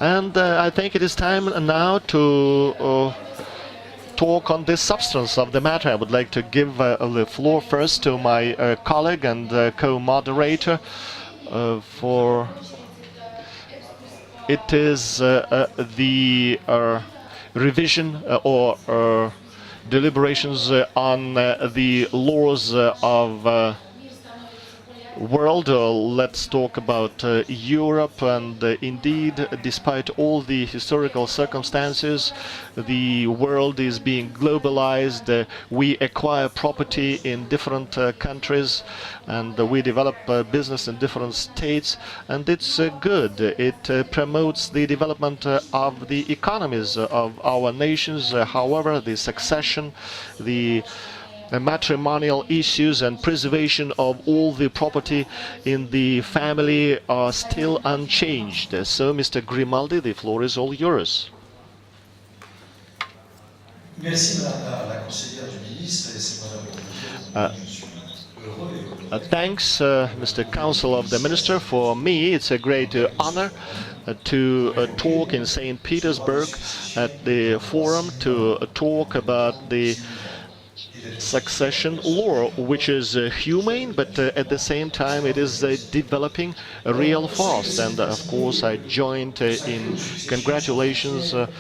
And I think it is time now to talk on the substance of the matter. I would like to give the floor first to my colleague and co-moderator for it is the revision or deliberations on the laws of world. Let's talk about Europe, and indeed, despite all the historical circumstances, the world is being globalized. We acquire property in different countries, and we develop business in different states, and it's good. It promotes the development of the economies of our nations. However, the succession, the matrimonial issues and preservation of all the property in the family are still unchanged. So, Mr. Grimaldi, the floor is all yours. Thanks, Mr. Council of the Minister. For me, it's a great honor to talk in St. Petersburg at the forum, to talk about the succession law, which is humane, but at the same time it is developing real fast. And of course I joined in congratulations of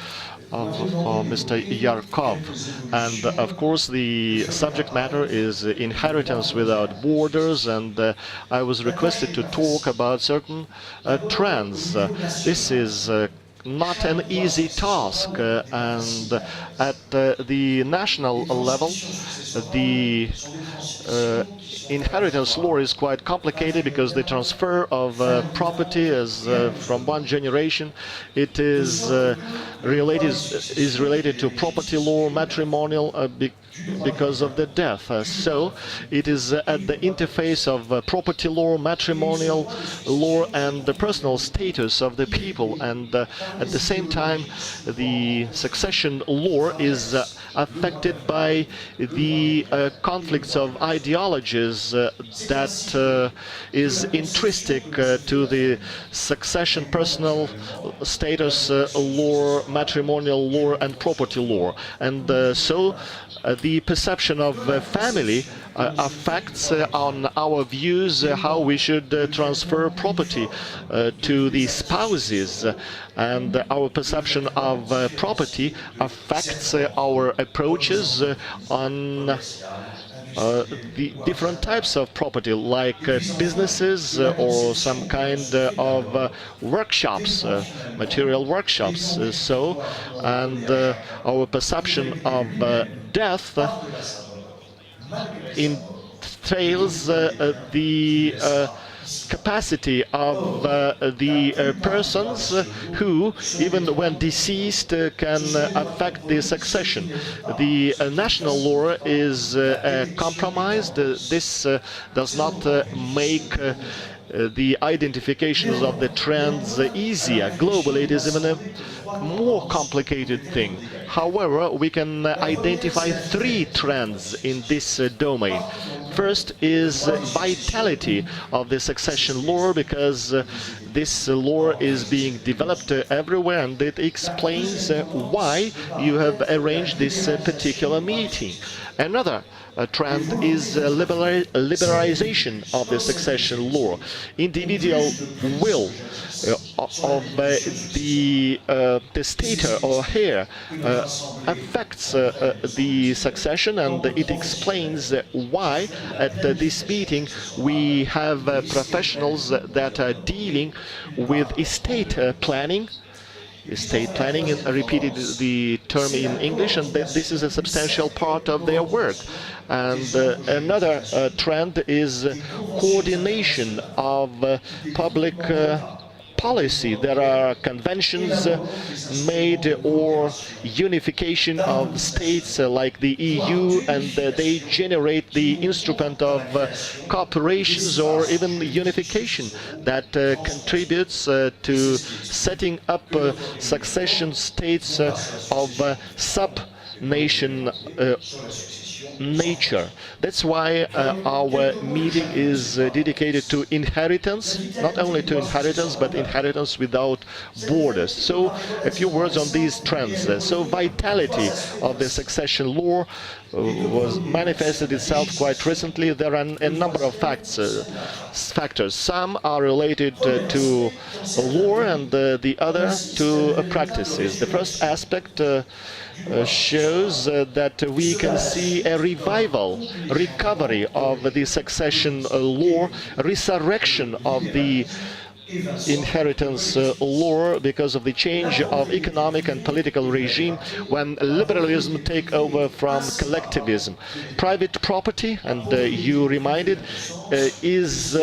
Mr. Yarkov. And of course the subject matter is inheritance without borders, and I was requested to talk about certain trends. This is not an easy task, and at the national level the inheritance law is quite complicated, because the transfer of property is from one generation, it is related to property law, matrimonial, because of the death. So it is at the interface of property law, matrimonial law, and the personal status of the people, and at the same time the succession law is affected by the conflicts of ideologies that is intrinsic to the succession, personal status law, matrimonial law, and property law. And so the perception of family affects on our views how we should transfer property to the spouses, and our perception of property affects our approaches on the different types of property, like businesses or some kind of workshops, material workshops. And our perception of death entails the capacity of the persons who, even when deceased, can affect the succession. The national law is compromised. This does not make the identifications of the trends easier. Globally, it is even a more complicated thing. However, we can identify three trends in this domain. First is vitality of the succession law, because this law is being developed everywhere, and it explains why you have arranged this particular meeting. Another trend is liberalization of the succession law. Individual will of the testator or heir affects the succession, and it explains why at this meeting we have professionals that are dealing with estate planning. Estate planning, and repeated the term in English, and this is a substantial part of their work. And another trend is coordination of public policy. There are conventions made, or unification of states like the EU, and they generate the instrument of cooperations or even unification that contributes to setting up succession states of sub-nation nature. That's why our meeting is dedicated to inheritance, not only to inheritance, but inheritance without borders. So a few words on these trends. So vitality of the succession law was manifested itself quite recently. There are a number of factors. Some are related to law and the other to practices. The first aspect shows that we can see a recovery of the succession law, resurrection of the inheritance law because of the change of economic and political regime when liberalism take over from collectivism. Private property, and you reminded, is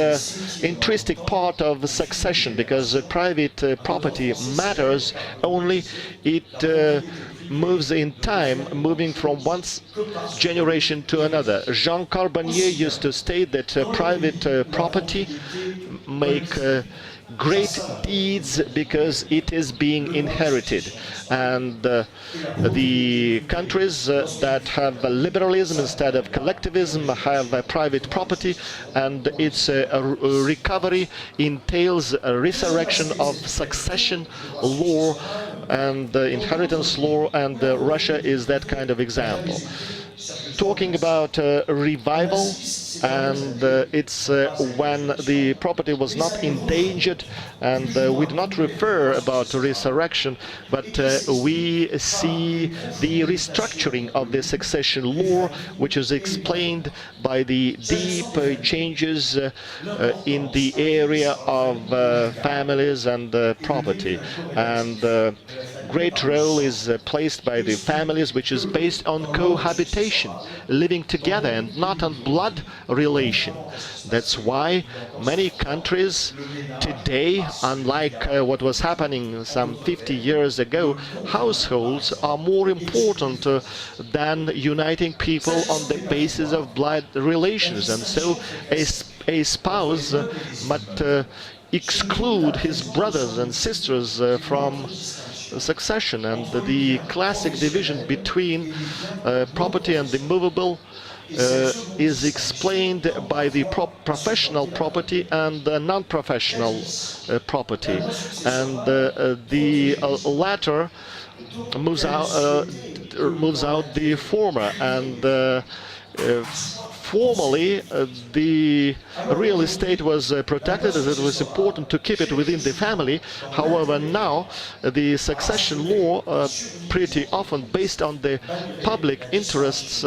intrinsic part of succession because private property matters only it moves in time, moving from one generation to another. Jean Carbonnier used to state that private property make great deeds because it is being inherited, and the countries that have liberalism instead of collectivism have private property, and its recovery entails a resurrection of succession law and inheritance law, and Russia is that kind of example. Talking about revival, and it's when the property was not endangered, and we do not refer about resurrection, but we see the restructuring of the succession law, which is explained by the deep changes in the area of families and property, and great role is placed by the families, which is based on cohabitation, living together and not on blood relation. That's why many countries today, unlike what was happening some 50 years ago, households are more important than uniting people on the basis of blood relations, and so a spouse must exclude his brothers and sisters from succession, and the classic division between property and the movable is explained by the professional property and non-professional property, and the latter moves out the former, and formerly, the real estate was protected as it was important to keep it within the family. However, now the succession law, pretty often based on the public interests,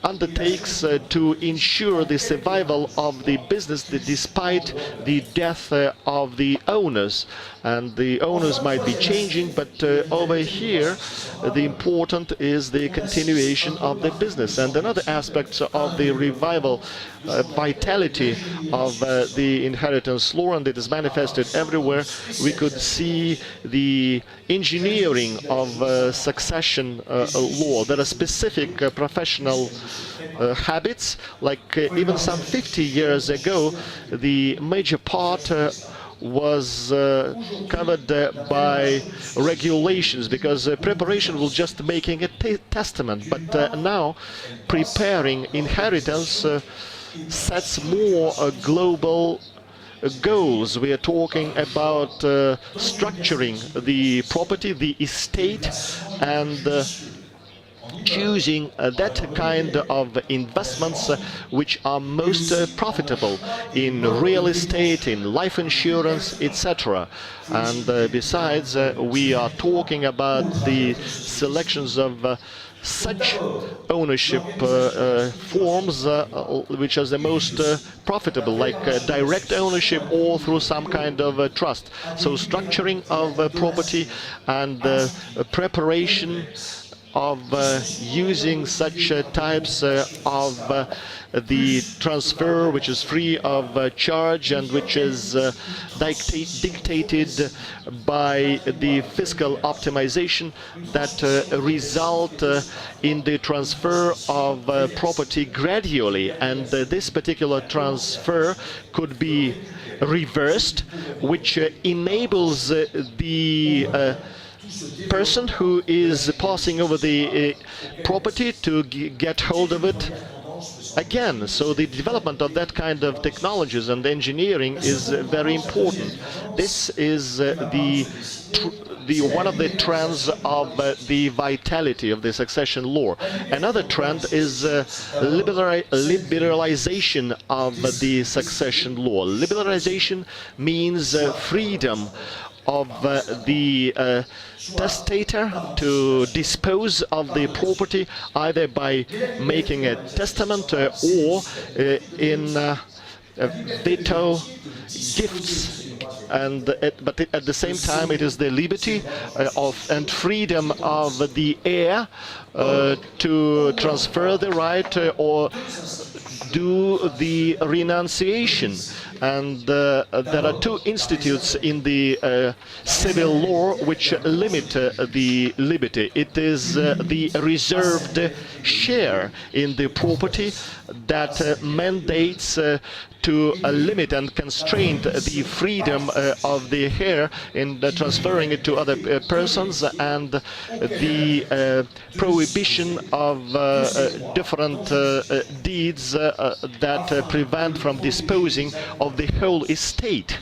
undertakes to ensure the survival of the business despite the death of the owners. And the owners might be changing, but over here the important is the continuation of the business. And another aspect of the revival, vitality of the inheritance law, and it is manifested everywhere. We could see the engineering of succession law. There are specific professional habits, like even some 50 years ago, the major part was covered by regulations, because preparation was just making a testament, but now preparing inheritance sets more global goals. We are talking about structuring the property, the estate, and choosing that kind of investments which are most profitable in real estate, in life insurance, etc. And besides, we are talking about the selections of such ownership forms which are the most profitable, like direct ownership or through some kind of trust. So structuring of property and preparation of using such types of the transfer, which is free of charge and which is dictated by the fiscal optimization that result in the transfer of property gradually. And this particular transfer could be reversed, which enables the person who is passing over the property to get hold of it again. So the development of that kind of technologies and engineering is very important. This is one of the trends of the vitality of the succession law. Another trend is liberalization of the succession law. Liberalization means freedom of the testator to dispose of the property either by making a testament or in veto gifts. But at the same time, it is the liberty and freedom of the heir to transfer the right or do the renunciation. And there are two institutes in the civil law which limit the liberty. It is the reserved share in the property that mandates to limit and constrain the freedom of the heir in transferring it to other persons, and the prohibition of different deeds that prevent from disposing of the whole estate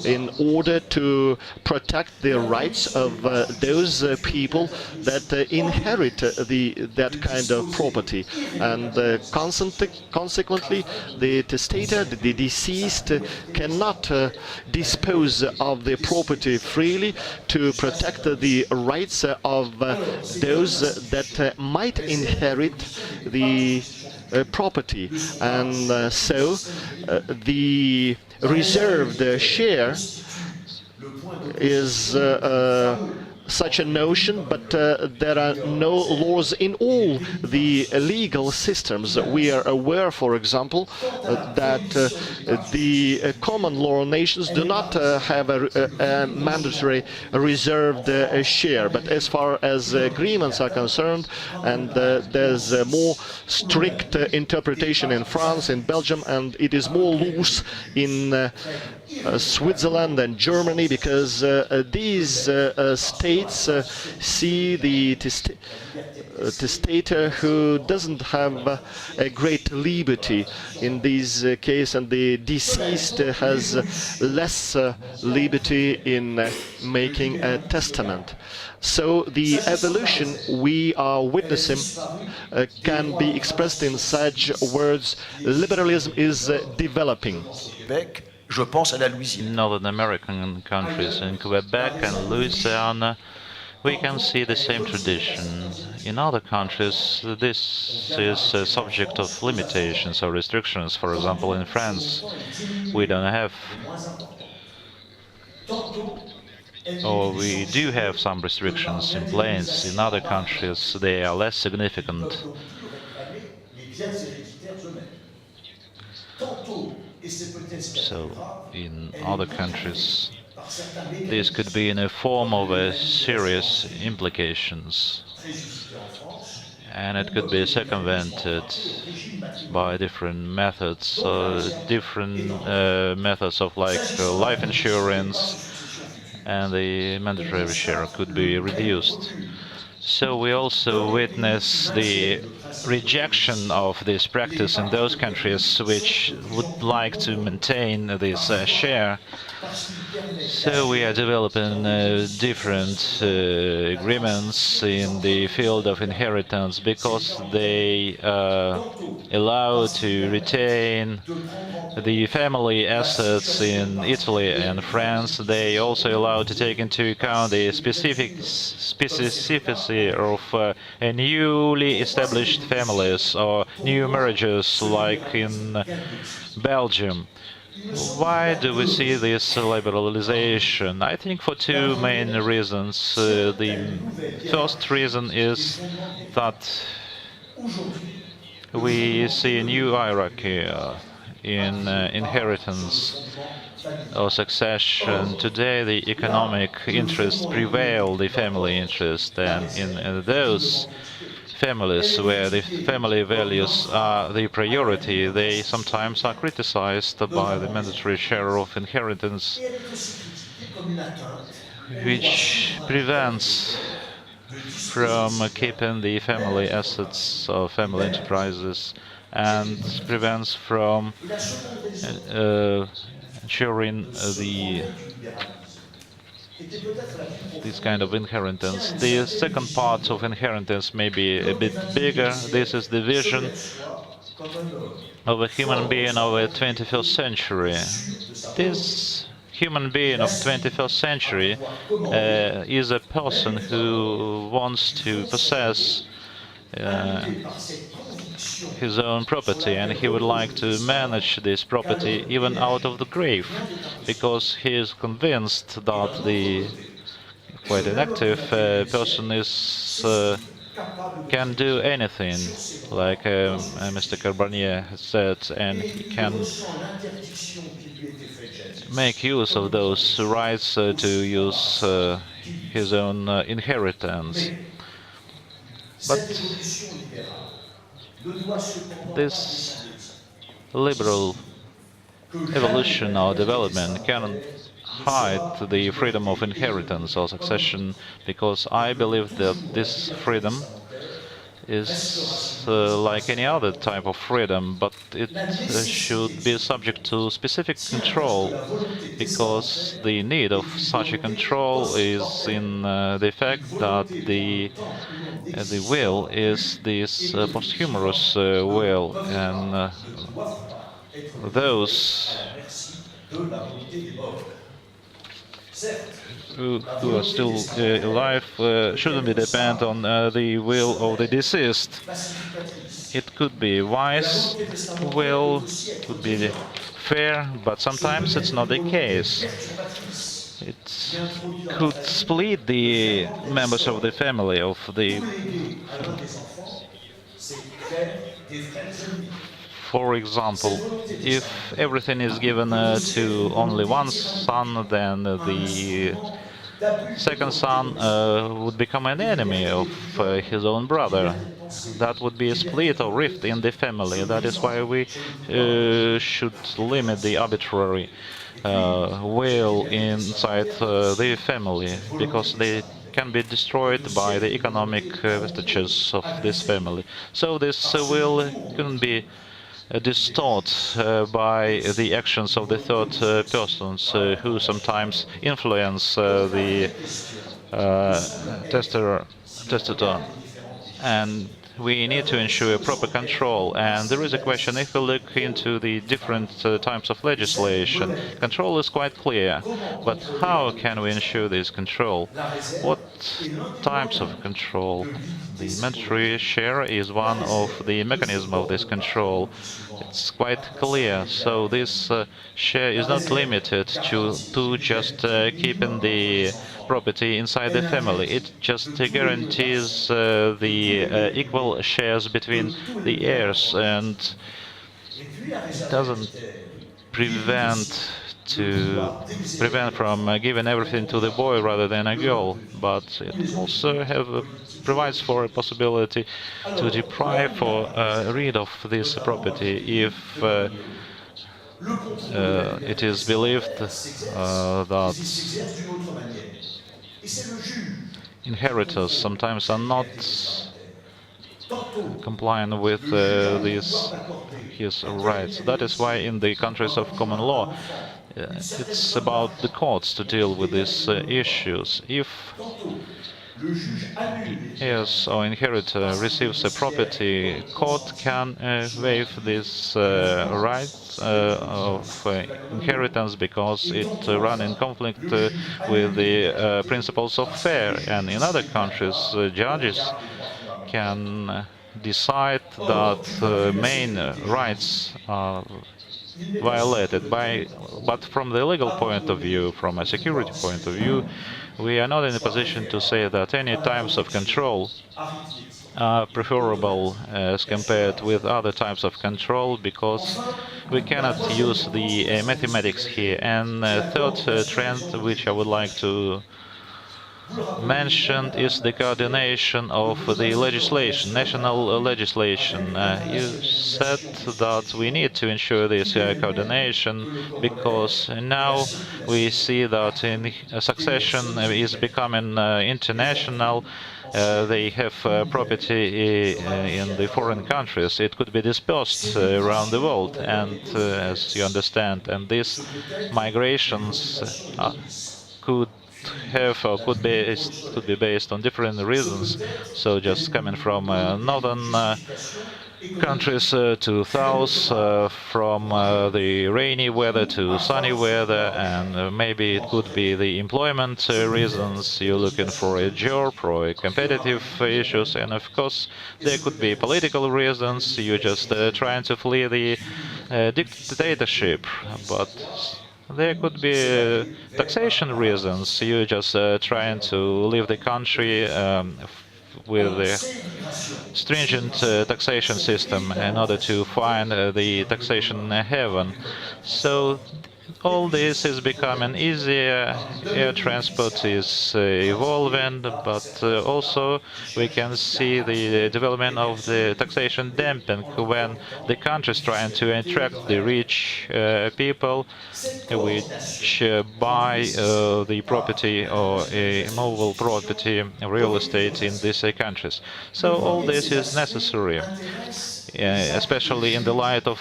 in order to protect the rights of those people that inherit that kind of property. And consequently, the testator, the deceased, cannot dispose of the property freely to protect the rights of those that might inherit the property. And so the reserved share is such a notion, but there are no laws in all the legal systems. We are aware, for example, that the common law nations do not have a mandatory reserved share. But as far as agreements are concerned, and there's a more strict interpretation in France, in Belgium, and it is more loose in Switzerland and Germany, because these states see the testator who doesn't have a great liberty in this case, and the deceased has less liberty in making a testament. So the evolution we are witnessing can be expressed in such words: liberalism is developing. In Northern American countries, in Quebec and Louisiana, we can see the same tradition. In other countries, this is a subject of limitations or restrictions. For example, in France, we don't have, or we do have some restrictions in place. In other countries, they are less significant. So, in other countries, this could be in a form of serious implications, and it could be circumvented by different methods, methods of life insurance, and the mandatory share could be reduced. So we also witness the rejection of this practice in those countries which would like to maintain this share. So we are developing different agreements in the field of inheritance, because they allow to retain the family assets in Italy and France. They also allow to take into account the specificity of newly established families or new marriages, like in Belgium. Why do we see this liberalization? I think for two main reasons. The first reason is that we see a new hierarchy in inheritance or succession. Today the economic interests prevail, the family interest, and in those families where the family values are the priority, they sometimes are criticized by the mandatory share of inheritance, which prevents from keeping the family assets or family enterprises and prevents from ensuring this kind of inheritance. The second part of inheritance may be a bit bigger. This is the vision of a human being of the 21st century. This human being of 21st century is a person who wants to possess his own property, and he would like to manage this property even out of the grave, because he is convinced that the quite an active person is can do anything, like Mr. Carbonier has said, and he can make use of those rights to use his own inheritance. But this liberal evolution or development cannot hide the freedom of inheritance or succession, because I believe that this freedom is like any other type of freedom, but it should be subject to specific control, because the need of such a control is in the fact that the will is this posthumous will, and those who are still alive shouldn't be dependent on the will of the deceased. It could be wise will, could be fair, but sometimes it's not the case. It could split the members of the family, For example, if everything is given to only one son, then the second son would become an enemy of his own brother. That would be a split or rift in the family. That is why we should limit the arbitrary will inside the family, because they can be destroyed by the economic vestiges of this family. So this will can be distorted by the actions of the third persons who sometimes influence the testator. And we need to ensure proper control. And there is a question, if we look into the different types of legislation, control is quite clear. But how can we ensure this control? What types of control? The mandatory share is one of the mechanisms of this control. It's quite clear. So this share is not limited to just keeping the property inside the family. It just guarantees the equal shares between the heirs, and doesn't prevent from giving everything to the boy rather than a girl, but it also provides for a possibility to deprive or rid of this property if it is believed that inheritors sometimes are not complying with his rights. That is why in the countries of common law it's about the courts to deal with these issues. If heirs or inheritor receives a property, court can waive this right of inheritance, because it runs in conflict with the principles of fair. And in other countries, judges can decide that main rights are violated but from the legal point of view, from a security point of view, we are not in a position to say that any types of control are preferable as compared with other types of control, because we cannot use the mathematics here. And third trend which I would like to mentioned is the coordination of the legislation, national legislation. You said that we need to ensure this coordination because now we see that succession is becoming international. They have property in the foreign countries. It could be dispersed around the world, and as you understand, and these migrations could have or could be based on different reasons. So just coming from northern countries to south, from the rainy weather to sunny weather, and maybe it could be the employment reasons. You're looking for a job or a competitive issues, and of course there could be political reasons. You're just trying to flee the dictatorship, but there could be taxation reasons. You're just trying to leave the country with a stringent taxation system in order to find the taxation haven. So all this is becoming easier, air transport is evolving, but also we can see the development of the taxation dumping when the country is trying to attract the rich people which buy the property or a mobile property, real estate in these countries. So all this is necessary. Especially in the light of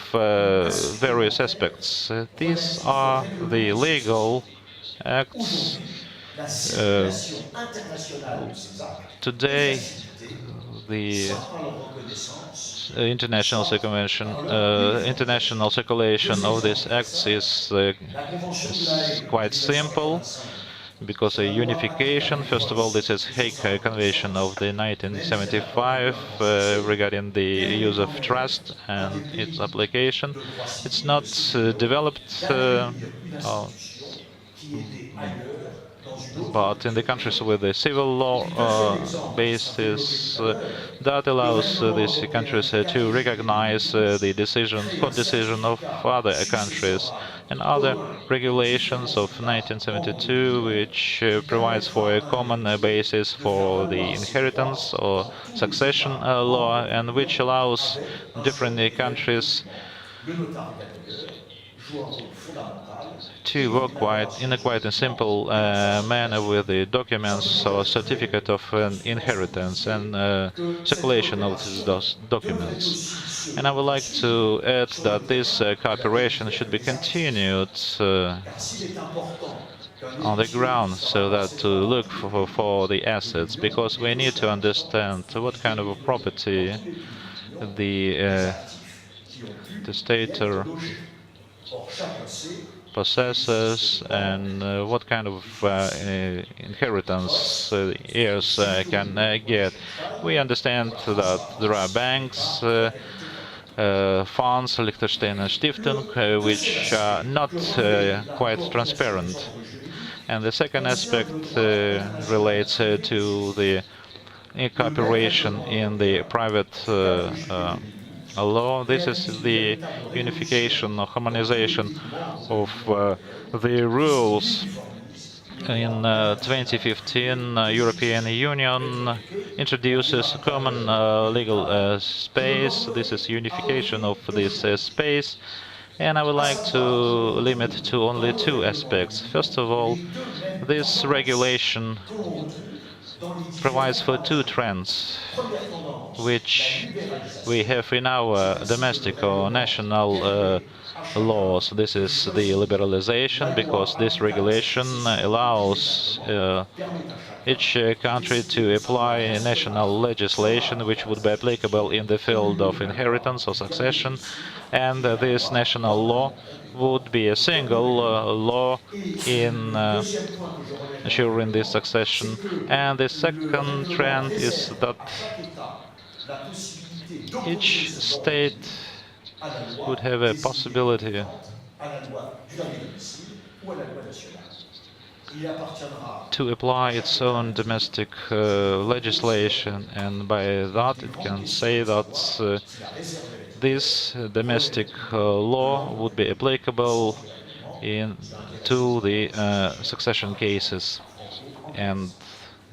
various aspects. These are the legal acts. Today, the international circulation of these acts is quite simple, because a unification, first of all, this is Hague Convention of the 1975 regarding the use of trust and its application. It's not developed, but in the countries with the civil law basis, that allows these countries to recognize the court decision of other countries, and other regulations of 1972, which provides for a common basis for the inheritance or succession law, and which allows different countries to work in a quite a simple manner with the documents or certificate of inheritance and circulation of those documents. And I would like to add that this cooperation should be continued on the ground, so that to look for the assets, because we need to understand what kind of a property the testator possesses, and what kind of inheritance heirs can get. We understand that there are banks, funds, Liechtenstein and Stiftung, which are not quite transparent. And the second aspect relates to the cooperation in the private law. This is the unification or harmonization of the rules. In 2015, European Union introduces a common legal space. This is unification of this space, and I would like to limit to only two aspects. First of all, this regulation provides for two trends which we have in our domestic or national laws. This is the liberalization, because this regulation allows each country to apply national legislation which would be applicable in the field of inheritance or succession, and this national law would be a single law in ensuring this succession. And the second trend is that each state would have a possibility to apply its own domestic legislation, and by that it can say that this domestic law would be applicable to the succession cases. And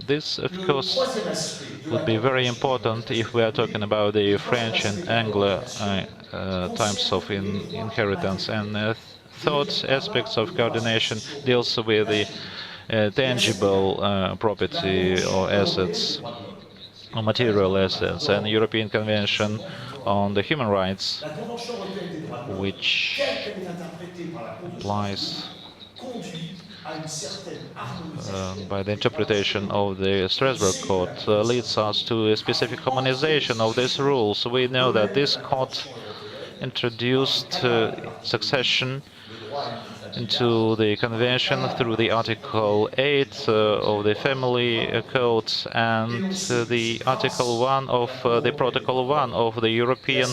This, of course, would be very important if we are talking about the French and Anglo types of inheritance. And third aspects of coordination deals with the tangible property or assets or material assets, and the European Convention on the Human Rights, which applies by the interpretation of the Strasbourg Court, leads us to a specific harmonization of these rules. We know that this court introduced succession into the convention through the Article 8 of the Family Code and the Article 1 of the Protocol 1 of the European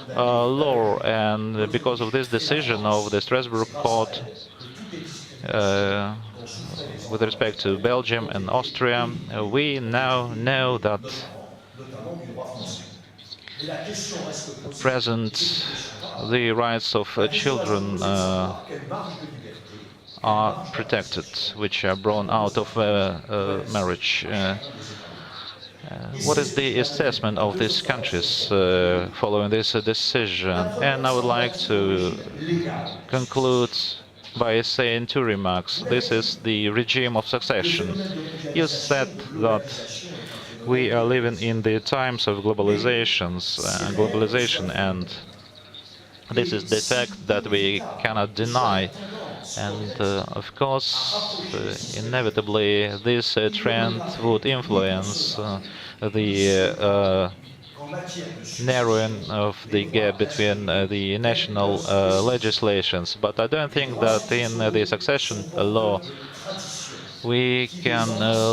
law. And because of this decision of the Strasbourg Court with respect to Belgium and Austria, we now know that at present the rights of children are protected, which are born out of marriage. What is the assessment of these countries following this decision? And I would like to conclude by saying two remarks. This is the regime of succession. You said that we are living in the times of globalization, and this is the fact that we cannot deny. And of course, inevitably, this trend would influence the narrowing of the gap between the national legislations. But I don't think that in the succession law we can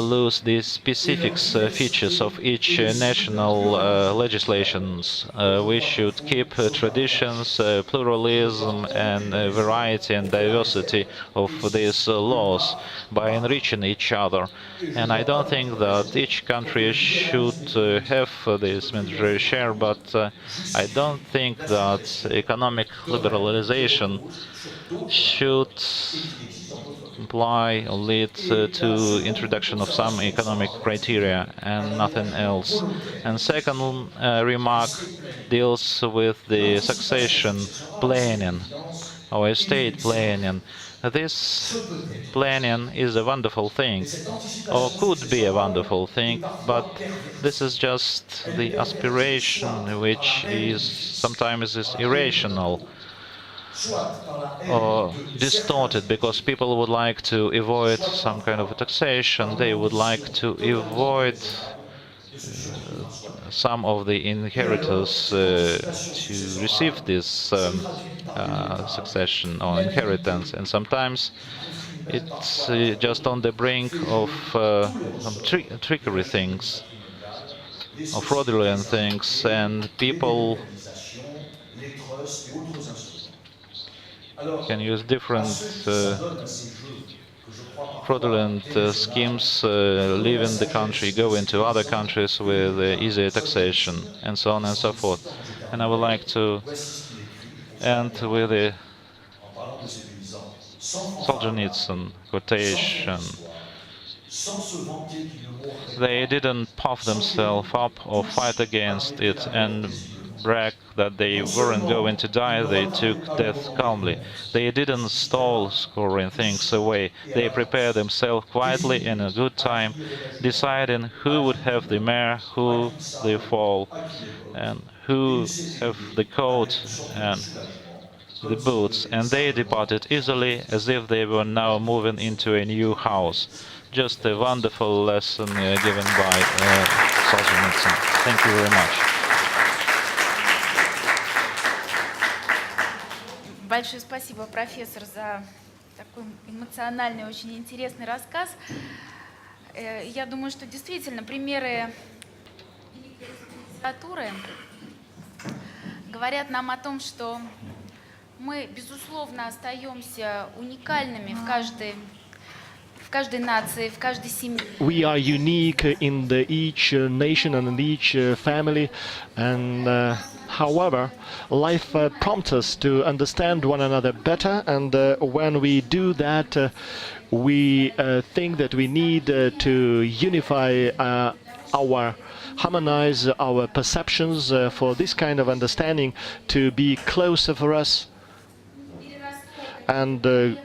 lose the specifics features of each national legislations. We should keep traditions, pluralism and variety and diversity of these laws by enriching each other. And I don't think that each country should have this mandatory share, but I don't think that economic liberalization should imply or lead to introduction of some economic criteria and nothing else. And second remark deals with the succession planning or estate planning. This planning is a wonderful thing, or could be a wonderful thing, but this is just the aspiration, which is sometimes is irrational or distorted, because people would like to avoid some kind of taxation. They would like to avoid some of the inheritors to receive this succession or inheritance, and sometimes it's just on the brink of some trickery things or fraudulent things, and people can use different fraudulent schemes, leaving the country, go into other countries with easier taxation, and so on and so forth. And I would like to end with a Solzhenitsyn quotation. They didn't puff themselves up or fight against it and brag that they weren't going to die. They took death calmly. They didn't stall scoring things away. They prepared themselves quietly in a good time, deciding who would have the mare, who the foal, and who have the coat and the boots, and they departed easily as if they were now moving into a new house. Just a wonderful lesson given by Solzhenitsyn. Thank you very much. Большое спасибо, профессор, за такой эмоциональный, очень интересный рассказ. Я думаю, что действительно примеры литературы говорят нам о том, что мы, безусловно, остаемся уникальными в каждой нации, в каждой семье. We are unique in each nation and in each family, and however, life prompts us to understand one another better, and when we do that, we think that we need to unify harmonize our perceptions for this kind of understanding to be closer for us, and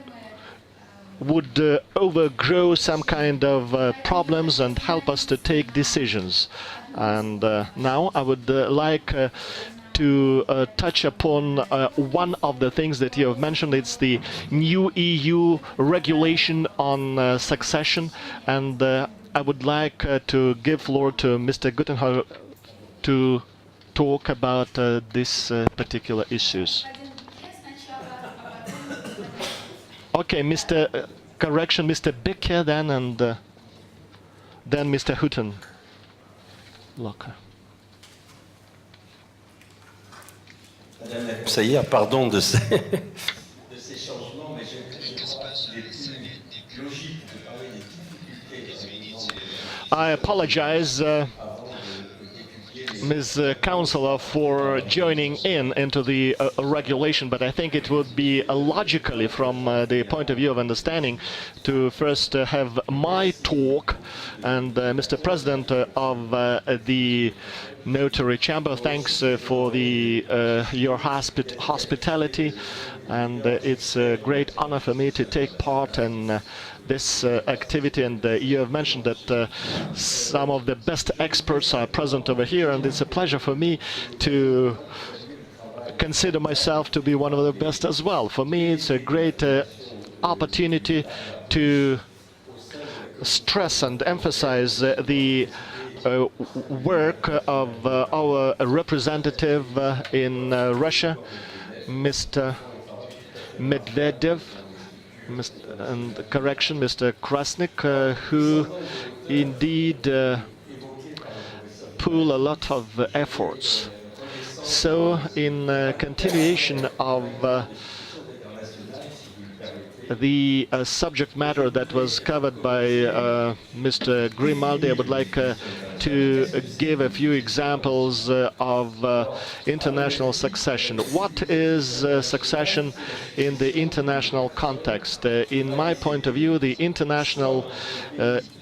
would overgrow some kind of problems and help us to take decisions. And now I would like to touch upon one of the things that you have mentioned. It's the new EU regulation on succession, and I would like to give floor to Mr. Guttenhauer to talk about these particular issues. Okay, correction, Mr. Becker then, and then Mr. Hutton. Locker. Madame pardon de ces changements, mais j'ai logique de parler des difficultés. I apologize, Ms. Councillor, for joining into the regulation, but I think it would be logically, from the point of view of understanding, to first have my talk, and Mr. President of the Notary Chamber, thanks for your hospitality, and it's a great honor for me to take part in this activity, and you have mentioned that some of the best experts are present over here, and it's a pleasure for me to consider myself to be one of the best as well. For me, it's a great opportunity to stress and emphasize the work of our representative in Russia, Mr. Medvedev, and correction, Mr. Krasnik, who indeed pull a lot of efforts. So, in continuation of the subject matter that was covered by Mr. Grimaldi, I would like to give a few examples of international succession. What is succession in the international context? In my point of view, the international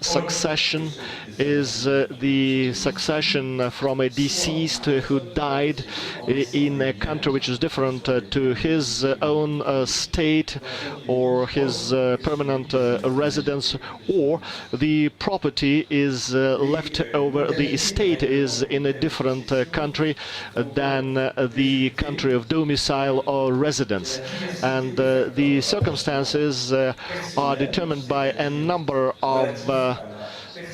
succession is the succession from a deceased who died in a country which is different to his own state or his permanent residence, or the property is left over, the estate is in a different country than the country of domicile or residence. And the circumstances are determined by a number of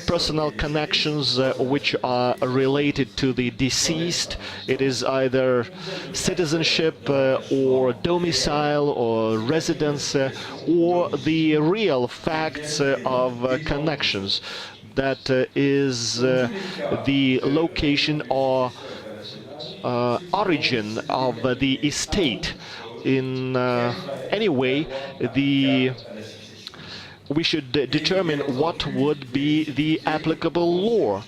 personal connections which are related to the deceased. It is either citizenship or domicile or residence or the real facts of connections. That is the location or origin of the estate. In any way, we should determine what would be the applicable law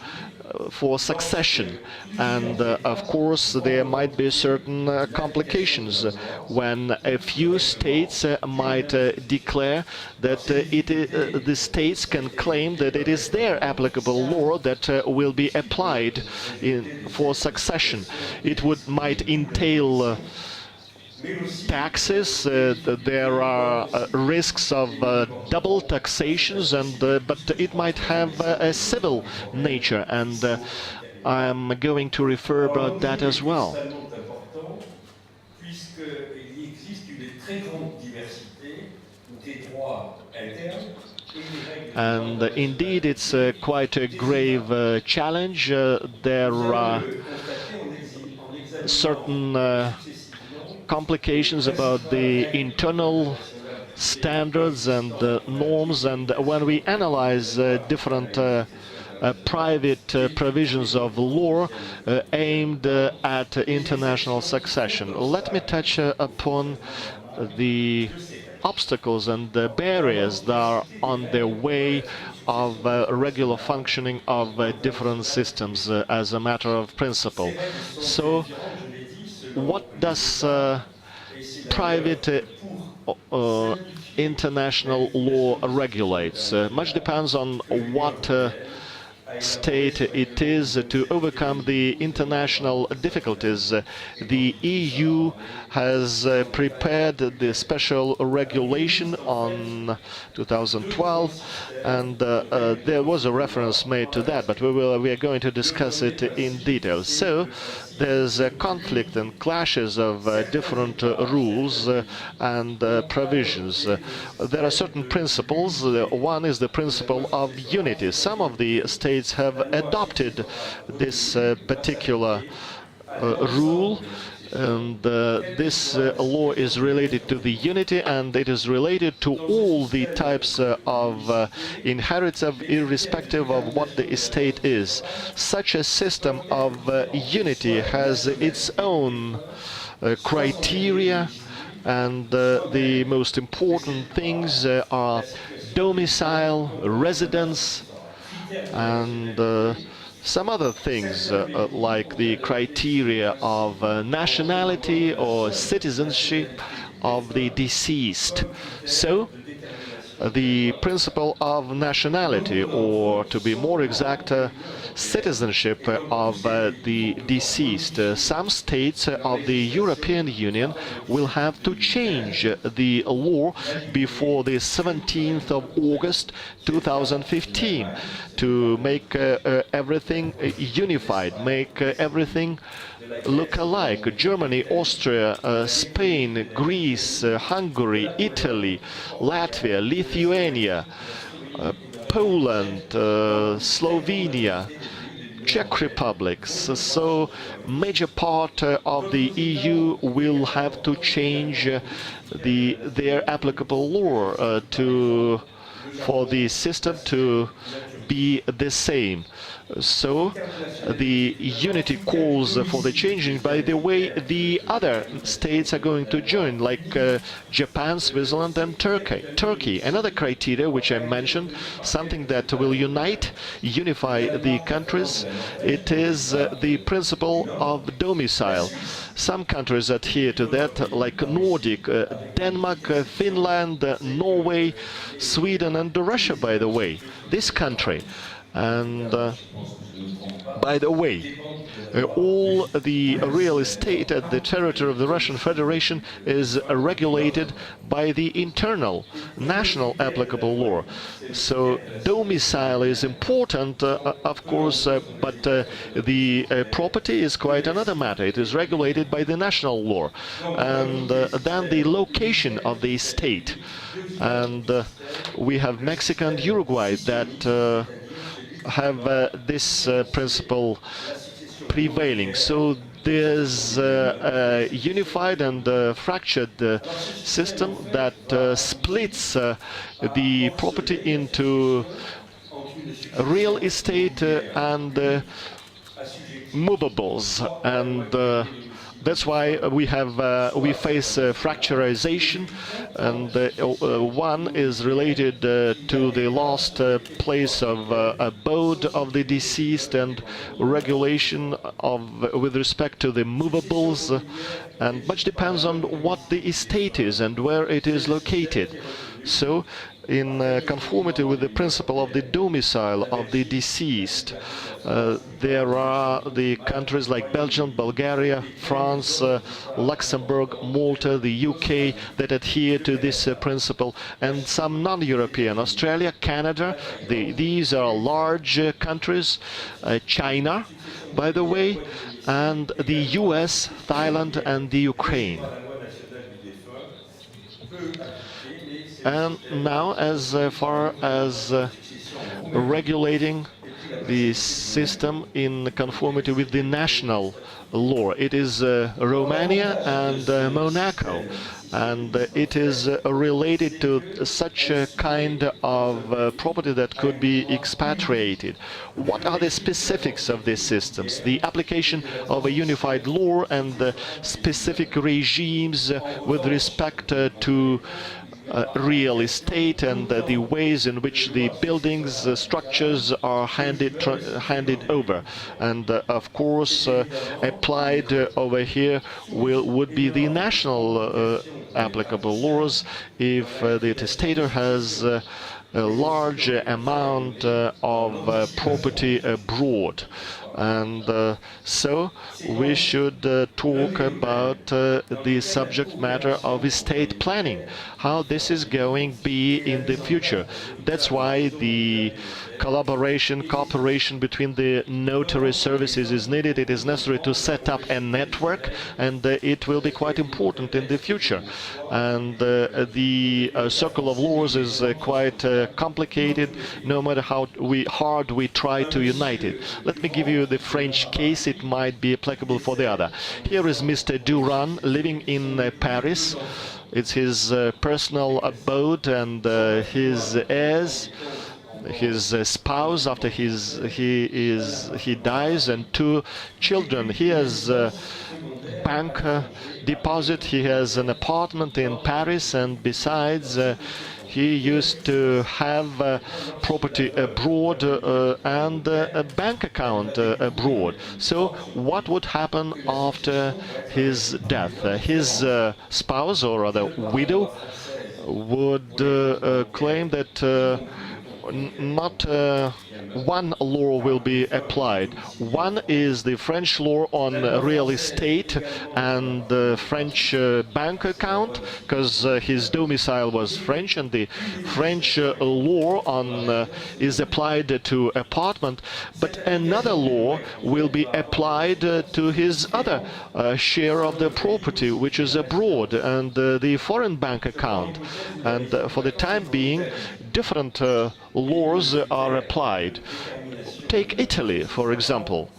for succession, and of course there might be certain complications when a few states might declare that the states can claim that it is their applicable law that will be applied for succession. It might entail taxes, there are risks of double taxations, and but it might have a civil nature, and I'm going to refer about that as well. And indeed, it's quite a grave challenge. There are certain complications about the internal standards and norms, and when we analyze different private provisions of law aimed at international succession. Let me touch upon the obstacles and the barriers that are on the way of regular functioning of different systems as a matter of principle. So what does private international law regulates? Much depends on what state it is to overcome the international difficulties. The EU has prepared the special regulation on 2012, and there was a reference made to that, but we are going to discuss it in detail. So there's a conflict and clashes of different rules and provisions. There are certain principles. One is the principle of unity. Some of the states have adopted this particular rule, and this law is related to the unity, and it is related to all the types of inheritance, irrespective of what the estate is. Such a system of unity has its own criteria, and the most important things are domicile, residence, and some other things like the criteria of nationality or citizenship of the deceased. So the principle of nationality, or to be more exact, citizenship of the deceased. Some states of the European Union will have to change the law before the 17th of August 2015 to make everything unified, make everything look alike. Germany, Austria, Spain, Greece, Hungary, Italy, Latvia, Lithuania, Poland, Slovenia, Czech Republic. So major part of the EU will have to change their applicable law for the system to be the same. So the unity calls for the changing. By the way, the other states are going to join, like Japan, Switzerland, and Turkey. Another criteria which I mentioned, something that will unify the countries, it is the principle of domicile. Some countries adhere to that, like Nordic, Denmark, Finland, Norway, Sweden, and Russia, by the way. This country. And by the way, all the real estate at the territory of the Russian Federation is regulated by the internal national applicable law. So domicile is important, of course, but the property is quite another matter. It is regulated by the national law. And then the location of the state. And we have Mexico and Uruguay that have this principle prevailing. So there's a unified and fractured system that splits the property into real estate and movables, and that's why we face fracturization, and one is related to the last place of abode of the deceased, and regulation with respect to the movables, and much depends on what the estate is and where it is located. So in conformity with the principle of the domicile of the deceased, there are the countries like Belgium, Bulgaria, France, Luxembourg, Malta, the UK that adhere to this principle, and some non-European, Australia, Canada. These are large countries, China, by the way, and the US, Thailand, and the Ukraine. And now, as far as regulating the system in conformity with the national law, it is Romania and Monaco, and it is related to such a kind of property that could be expatriated. What are the specifics of these systems? The application of a unified law and specific regimes with respect to real estate and the ways in which the buildings, structures are handed over. And of course, applied over here would be the national applicable laws if the testator has a large amount of property abroad. And so we should talk about the subject matter of estate planning, how this is going to be in the future. That's why the cooperation between the notary services is needed. It is necessary to set up a network, and it will be quite important in the future. And the circle of laws is quite complicated, no matter how hard we try to unite it. Let me give you the French case. It might be applicable for the other. Here is Mr. Durand living in Paris. It's his personal abode, and his heirs, his spouse after he dies, and 2 children. He has bank deposit. He has an apartment in Paris, and besides, he used to have property abroad and a bank account abroad. So what would happen after his death? His spouse, or rather widow, would claim that not one law will be applied. One is the French law on real estate and the French bank account, because his domicile was French, and the French law on is applied to apartment. But another law will be applied to his other share of the property, which is abroad, and the foreign bank account. And for the time being, different laws are applied. Take Italy, for example,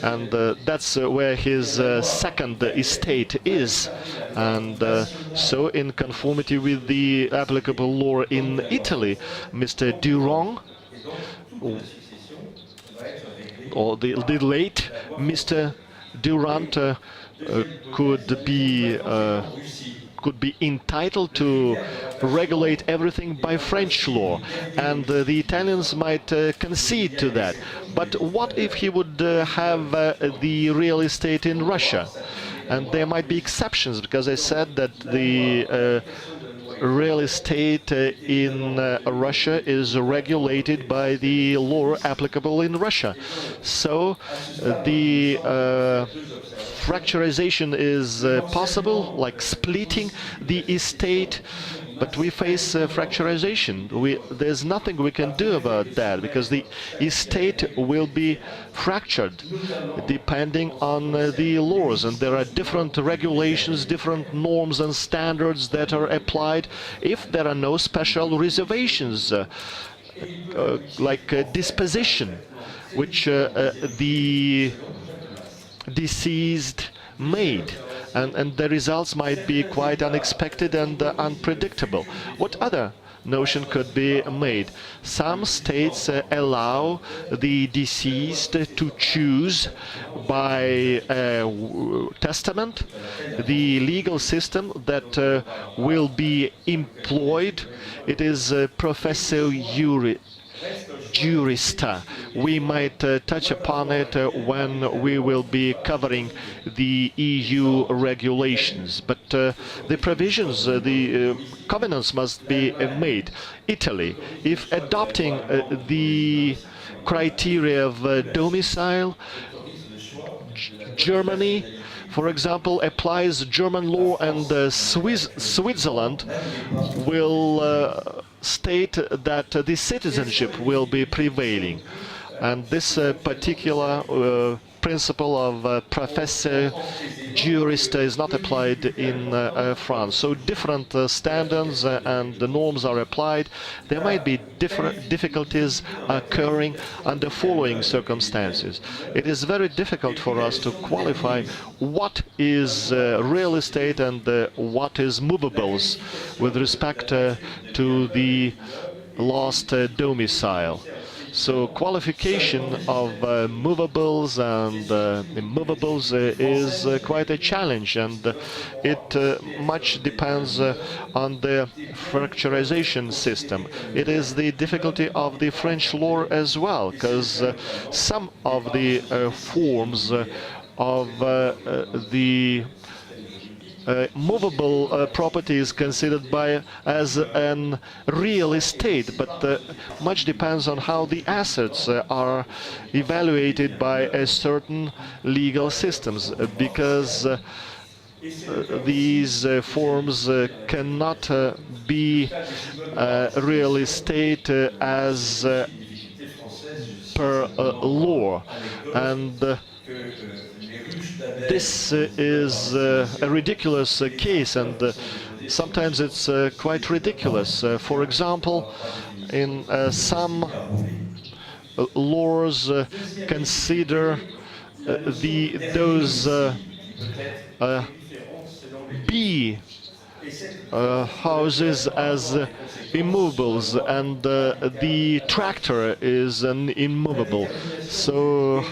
and that's where his second estate is. And so, in conformity with the applicable law in Italy, Mr. Durand, or the late Mr. Durand, could be entitled to regulate everything by French law, and the Italians might concede to that. But what if he would have the real estate in Russia? And there might be exceptions, because I said that the real estate in Russia is regulated by the law applicable in Russia. So the fracturization is possible, like splitting the estate, but we face fracturization. There's nothing we can do about that, because the estate will be fractured depending on the laws, and there are different regulations, different norms and standards that are applied if there are no special reservations, like disposition, which the deceased made, and the results might be quite unexpected and unpredictable. What other notion could be made? Some states allow the deceased to choose by testament the legal system that will be employed. It is professor jurista. We might touch upon it when we will be covering the EU regulations. But the provisions, the covenants must be made. Italy, if adopting the criteria of domicile, Germany, for example, applies German law, and Switzerland will state that the citizenship will be prevailing. And this particular principle of professor jurist is not applied in France. So different standards and the norms are applied. There might be different difficulties occurring under following circumstances. It is very difficult for us to qualify what is real estate and what is movables with respect to the lost domicile. So qualification of movables and immovables is quite a challenge, and it much depends on the fracturization system. It is the difficulty of the French law as well, because some of the forms of the movable property is considered by as an real estate, but much depends on how the assets are evaluated by a certain legal systems, because these forms cannot be real estate as per law, and this is a ridiculous case, and sometimes it's quite ridiculous. For example, in some laws consider those B houses as immovables, and the tractor is an immovable. So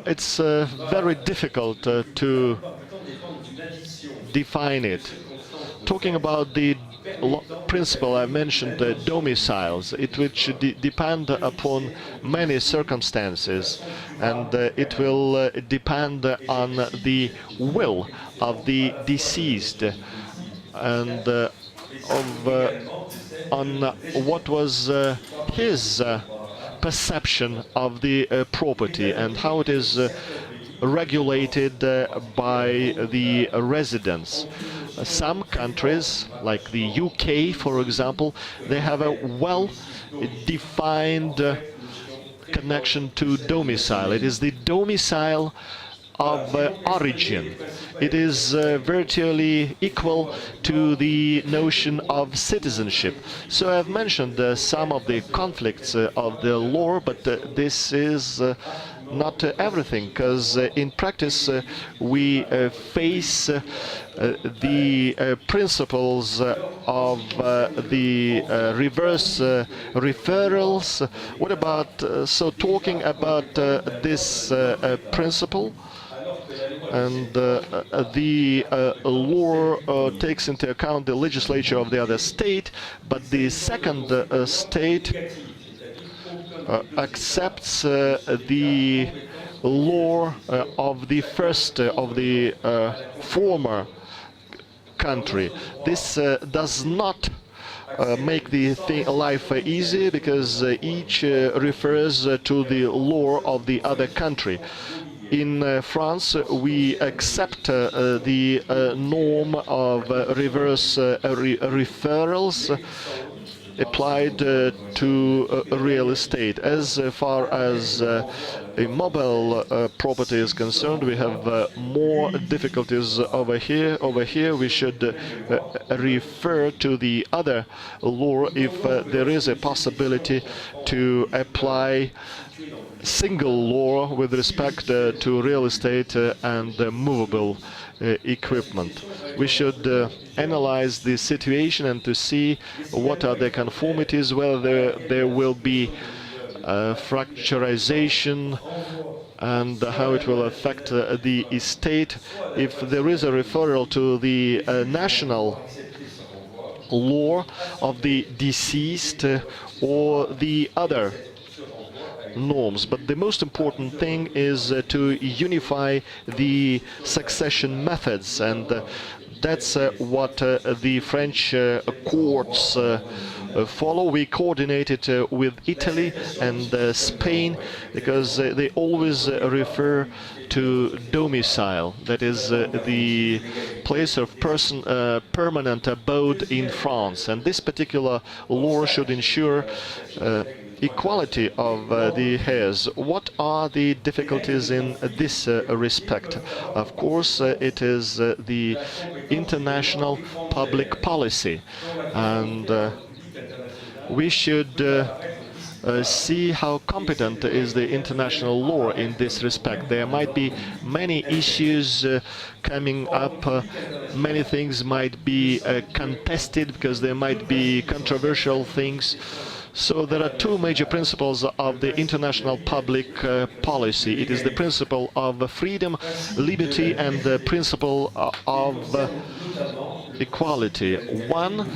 it's very difficult to define it. Talking about the principle I mentioned, domiciles, it which depend upon many circumstances, and it will depend on the will of the deceased, and on what was his perception of the property and how it is regulated by the residents. Some countries, like the UK, for example, they have a well-defined connection to domicile. It is the domicile of origin. It is virtually equal to the notion of citizenship. So I've mentioned some of the conflicts of the law, but this is not everything, because in practice we face the principles of the reverse referrals. What about, so talking about this principle, and the law takes into account the legislature of the other state, but the second state accepts the law of the first of the former country. This does not make the life easy, because each refers to the law of the other country. In France, we accept the norm of reverse referrals applied to real estate. As far as immobile property is concerned, we have more difficulties over here. Over here, we should refer to the other law if there is a possibility to apply single law with respect to real estate and movable equipment. We should analyze the situation and to see what are the conformities, whether there will be fracturization, and how it will affect the estate. If there is a referral to the national law of the deceased or the other norms. But the most important thing is to unify the succession methods, and that's what the French courts follow. We coordinate it with Italy and Spain, because they always refer to domicile, that is the place of permanent abode in France, and this particular law should ensure equality of the heirs. What are the difficulties in this respect? Of course, it is the international public policy, and we should see how competent is the international law in this respect. There might be many issues coming up. Many things might be contested because there might be controversial things. So there are two major principles of the international public policy. It is the principle of freedom, liberty, and the principle of equality. One,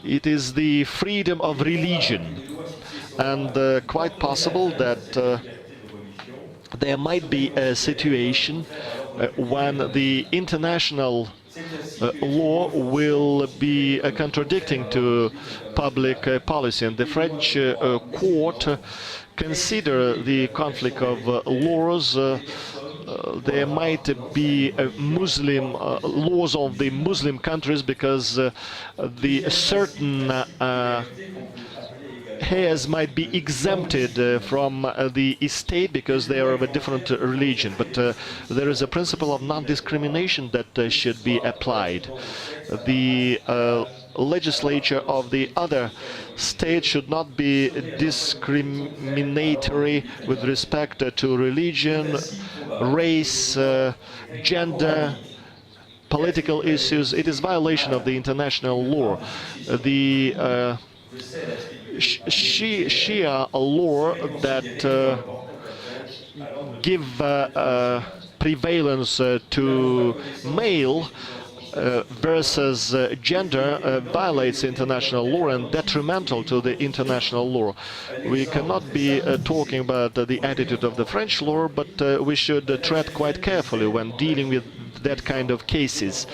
it is the freedom of religion. And quite possible that there might be a situation when the international law will be contradicting to public policy, and the French court consider the conflict of laws. There might be Muslim laws of the Muslim countries because the certain heirs might be exempted from the estate because they are of a different religion. But there is a principle of non-discrimination that should be applied. The legislature of the other state should not be discriminatory with respect to religion, race, gender, political issues. It is violation of the international law. The Shia law that give prevalence to male versus gender violates international law and detrimental to the international law. We cannot be talking about the attitude of the French law, but we should tread quite carefully when dealing with that kind of cases.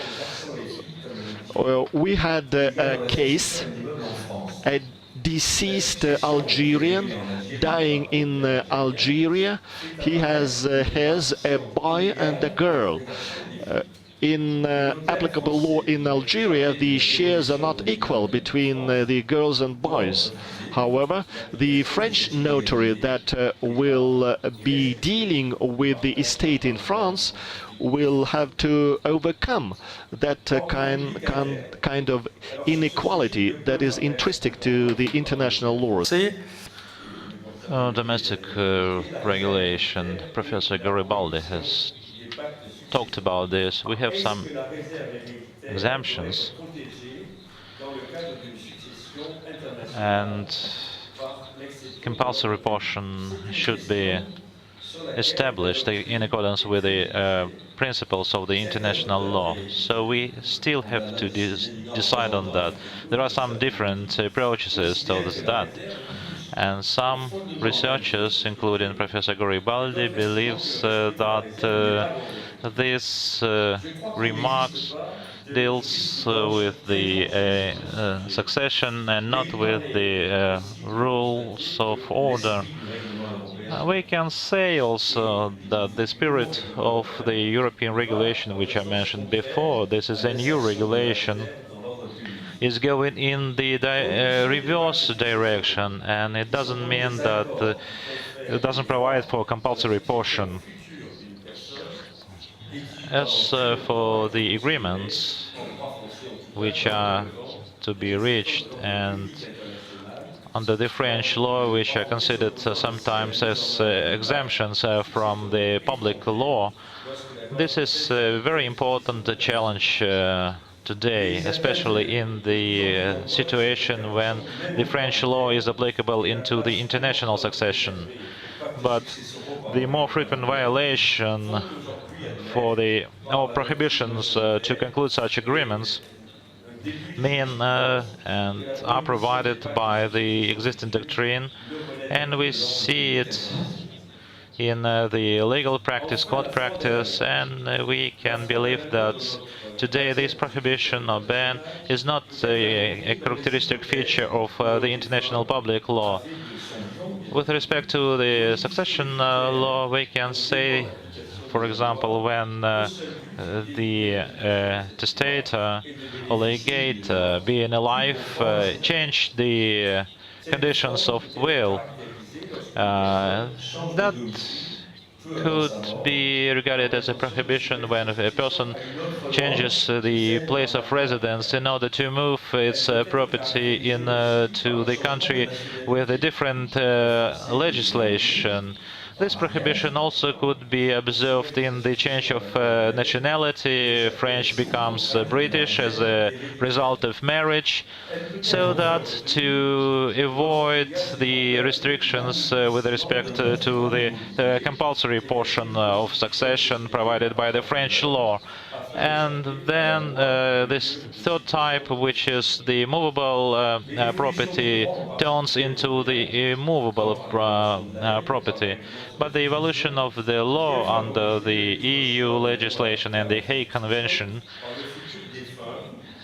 We had a case, a deceased Algerian dying in Algeria. He has a boy and a girl. In applicable law in Algeria, the shares are not equal between the girls and boys. However, the French notary that will be dealing with the estate in France will have to overcome that kind of inequality that is intrinsic to the international laws. Domestic regulation. Professor Garibaldi has talked about this. We have some exemptions, and compulsory portion should be established in accordance with the principles of the international law. So we still have to decide on that. There are some different approaches towards that. And some researchers, including Professor Garibaldi, believes that this remarks deals with the succession and not with the rules of order. We can say also that the spirit of the European regulation, which I mentioned before, this is a new regulation, is going in the reverse direction, and it doesn't mean that it doesn't provide for compulsory portion. As for the agreements which are to be reached, and under the French law, which are considered sometimes as exemptions from the public law, this is a very important challenge today, especially in the situation when the French law is applicable into the international succession. But the more frequent violation for the prohibitions to conclude such agreements mean and are provided by the existing doctrine, and we see it in the legal practice, court practice, and we can believe that today this prohibition or ban is not a characteristic feature of the international public law. With respect to the succession law, we can say, for example, when the testator or legate being alive changed the conditions of will, that could be regarded as a prohibition when a person changes the place of residence in order to move its property to the country with a different legislation. This prohibition also could be observed in the change of nationality. French becomes British as a result of marriage, so that to avoid the restrictions with respect to the compulsory portion of succession provided by the French law. And then this third type, which is the movable property, turns into the immovable property. But the evolution of the law under the EU legislation and the Hague Convention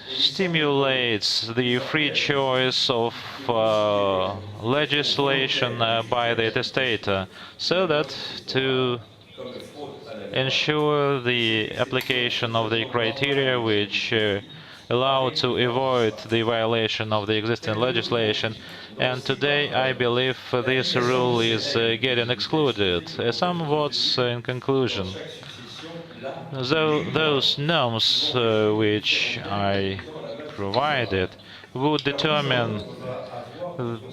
stimulates the free choice of legislation by the testator, so that to ensure the application of the criteria which allow to avoid the violation of the existing legislation. And today I believe this rule is getting excluded. Some words in conclusion. Those norms which I provided would determine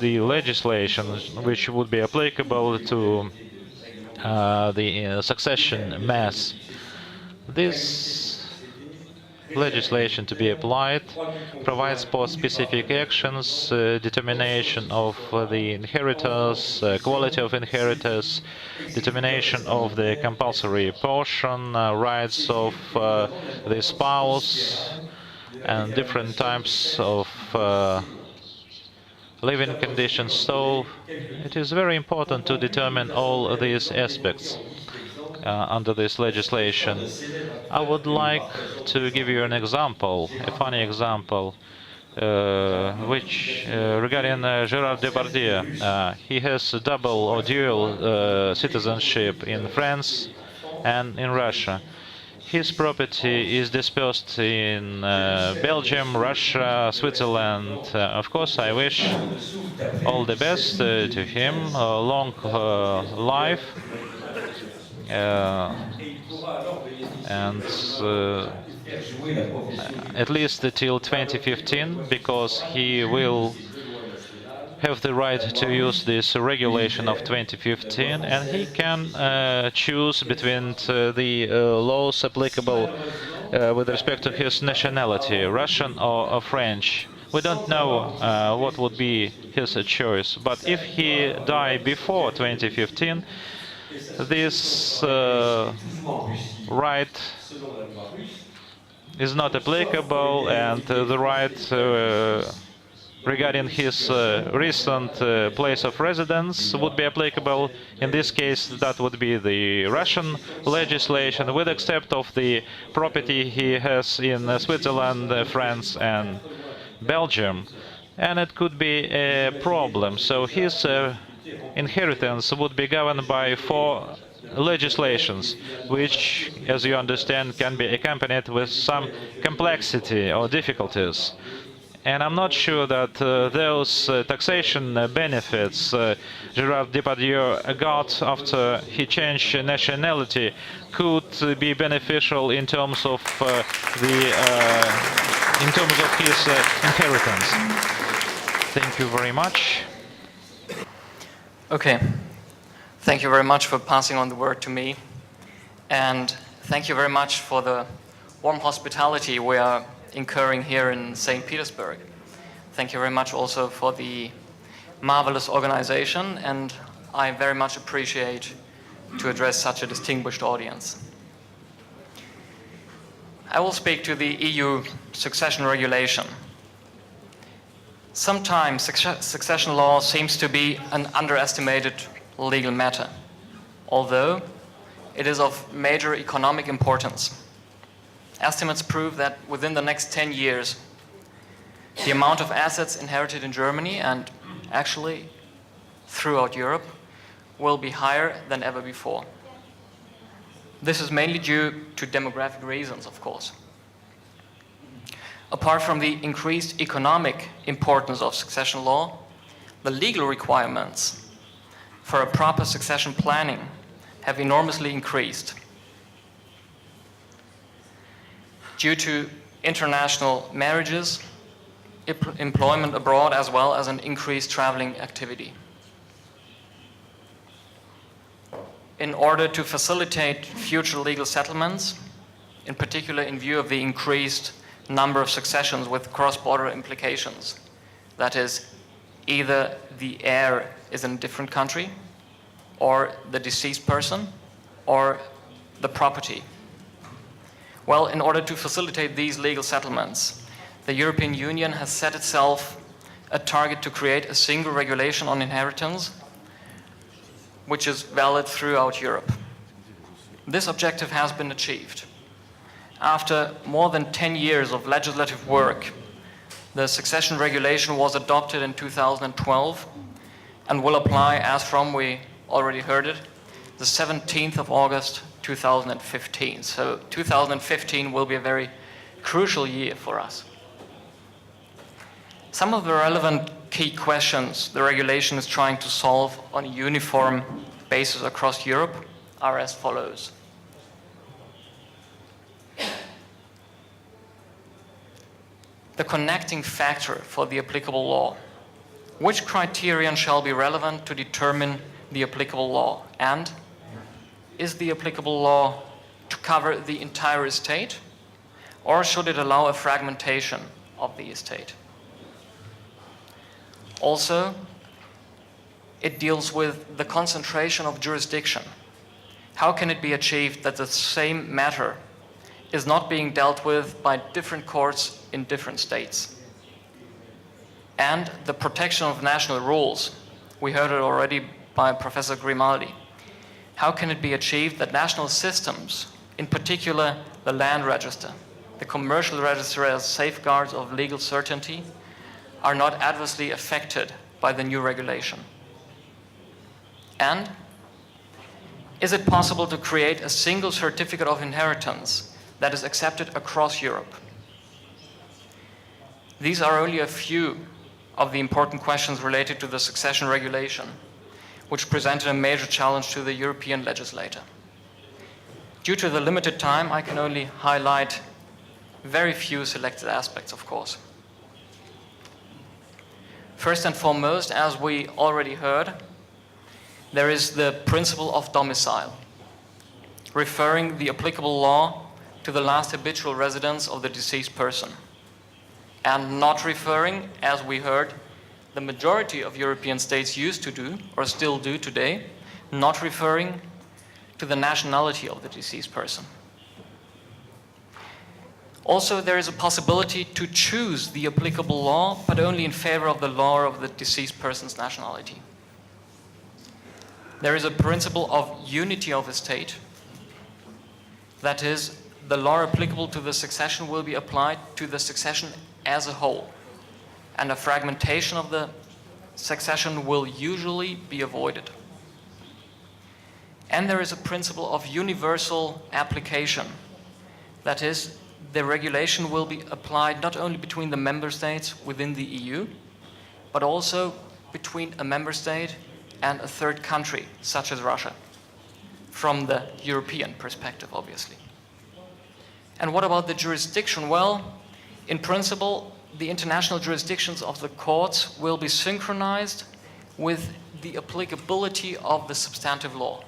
the legislation which would be applicable to the succession mass. This legislation to be applied provides for specific actions, determination of the inheritors, quality of inheritors, determination of the compulsory portion, rights of the spouse, and different types of living conditions. So it is very important to determine all these aspects under this legislation. I would like to give you an example, a funny example, which regarding Gérard Depardieu. He has a double or dual citizenship in France and in Russia. His property is dispersed in Belgium, Russia, Switzerland. Of course, I wish all the best to him, long life, and at least till 2015, because he will have the right to use this regulation of 2015, and he can choose between the laws applicable with respect to his nationality, Russian or French. We don't know what would be his choice, but if he died before 2015, this right is not applicable, and the right regarding his recent place of residence would be applicable. In this case, that would be the Russian legislation, with except of the property he has in Switzerland, France, and Belgium. And it could be a problem. So his inheritance would be governed by 4 legislations, which, as you understand, can be accompanied with some complexity or difficulties. And I'm not sure that those taxation benefits Gérard Depardieu got after he changed nationality could be beneficial in terms of his inheritance. Thank you very much. Okay. Thank you very much for passing on the word to me. And thank you very much for the warm hospitality we are incurring here in St. Petersburg. Thank you very much also for the marvelous organization, and I very much appreciate to address such a distinguished audience. I will speak to the EU succession regulation. Sometimes succession law seems to be an underestimated legal matter, although it is of major economic importance. Estimates prove that within the next 10 years, the amount of assets inherited in Germany and actually throughout Europe will be higher than ever before. This is mainly due to demographic reasons, of course. Apart from the increased economic importance of succession law, the legal requirements for a proper succession planning have enormously increased due to international marriages, employment abroad, as well as an increased traveling activity. In order to facilitate future legal settlements, in particular in view of the increased number of successions with cross-border implications, that is, either the heir is in a different country, or the deceased person, or the property. Well, in order to facilitate these legal settlements, the European Union has set itself a target to create a single regulation on inheritance, which is valid throughout Europe. This objective has been achieved. After more than 10 years of legislative work, the succession regulation was adopted in 2012 and will apply as from, we already heard it, the 17th of August 2015. So 2015 will be a very crucial year for us. Some of the relevant key questions the regulation is trying to solve on a uniform basis across Europe are as follows. The connecting factor for the applicable law. Which criterion shall be relevant to determine the applicable law? And is the applicable law to cover the entire estate, or should it allow a fragmentation of the estate? Also, it deals with the concentration of jurisdiction. How can it be achieved that the same matter is not being dealt with by different courts in different states? And the protection of national rules. We heard it already by Professor Grimaldi. How can it be achieved that national systems, in particular the land register, the commercial register as safeguards of legal certainty, are not adversely affected by the new regulation? And is it possible to create a single certificate of inheritance that is accepted across Europe? These are only a few of the important questions related to the succession regulation, which presented a major challenge to the European legislator. Due to the limited time, I can only highlight very few selected aspects, of course. First and foremost, as we already heard, there is the principle of domicile, referring the applicable law to the last habitual residence of the deceased person, and not referring, as we heard, the majority of European states used to do, or still do today, not referring to the nationality of the deceased person. Also, there is a possibility to choose the applicable law, but only in favor of the law of the deceased person's nationality. There is a principle of unity of estate. That is, the law applicable to the succession will be applied to the succession as a whole, and a fragmentation of the succession will usually be avoided. And there is a principle of universal application. That is, the regulation will be applied not only between the member states within the EU, but also between a member state and a third country, such as Russia, from the European perspective, obviously. And what about the jurisdiction? Well, in principle, the international jurisdictions of the courts will be synchronized with the applicability of the substantive law.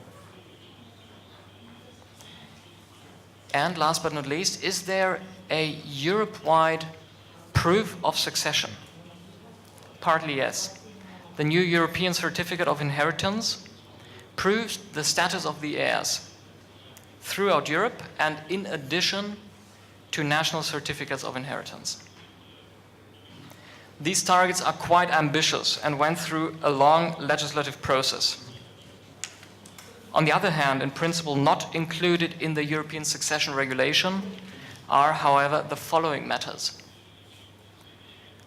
And last but not least, is there a Europe-wide proof of succession? Partly yes. The new European Certificate of Inheritance proves the status of the heirs throughout Europe and in addition to national certificates of inheritance. These targets are quite ambitious and went through a long legislative process. On the other hand, in principle not included in the European succession regulation are, however, the following matters: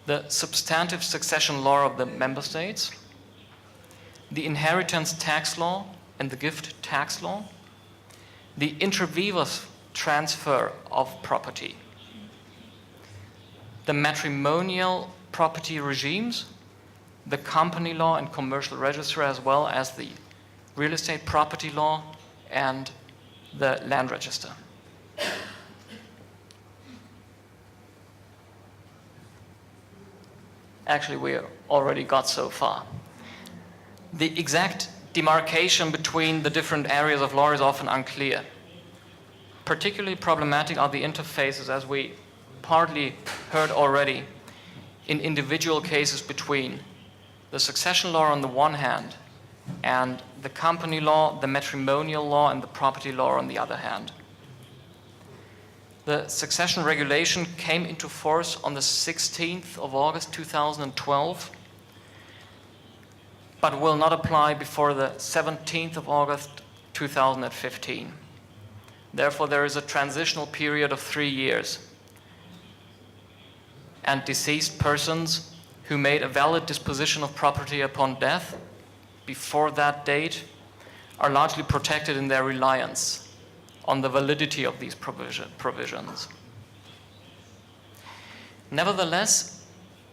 the substantive succession law of the member states, the inheritance tax law and the gift tax law, the inter vivos transfer of property, the matrimonial property regimes, the company law and commercial register, as well as the real estate property law and the land register. Actually, we already got so far. The exact demarcation between the different areas of law is often unclear. Particularly problematic are the interfaces, as we partly heard already, in individual cases between the succession law on the one hand and the company law, the matrimonial law, and the property law on the other hand. The succession regulation came into force on the 16th of August 2012, but will not apply before the 17th of August 2015. Therefore, there is a transitional period of 3 years. And deceased persons who made a valid disposition of property upon death before that date are largely protected in their reliance on the validity of these provisions. Nevertheless,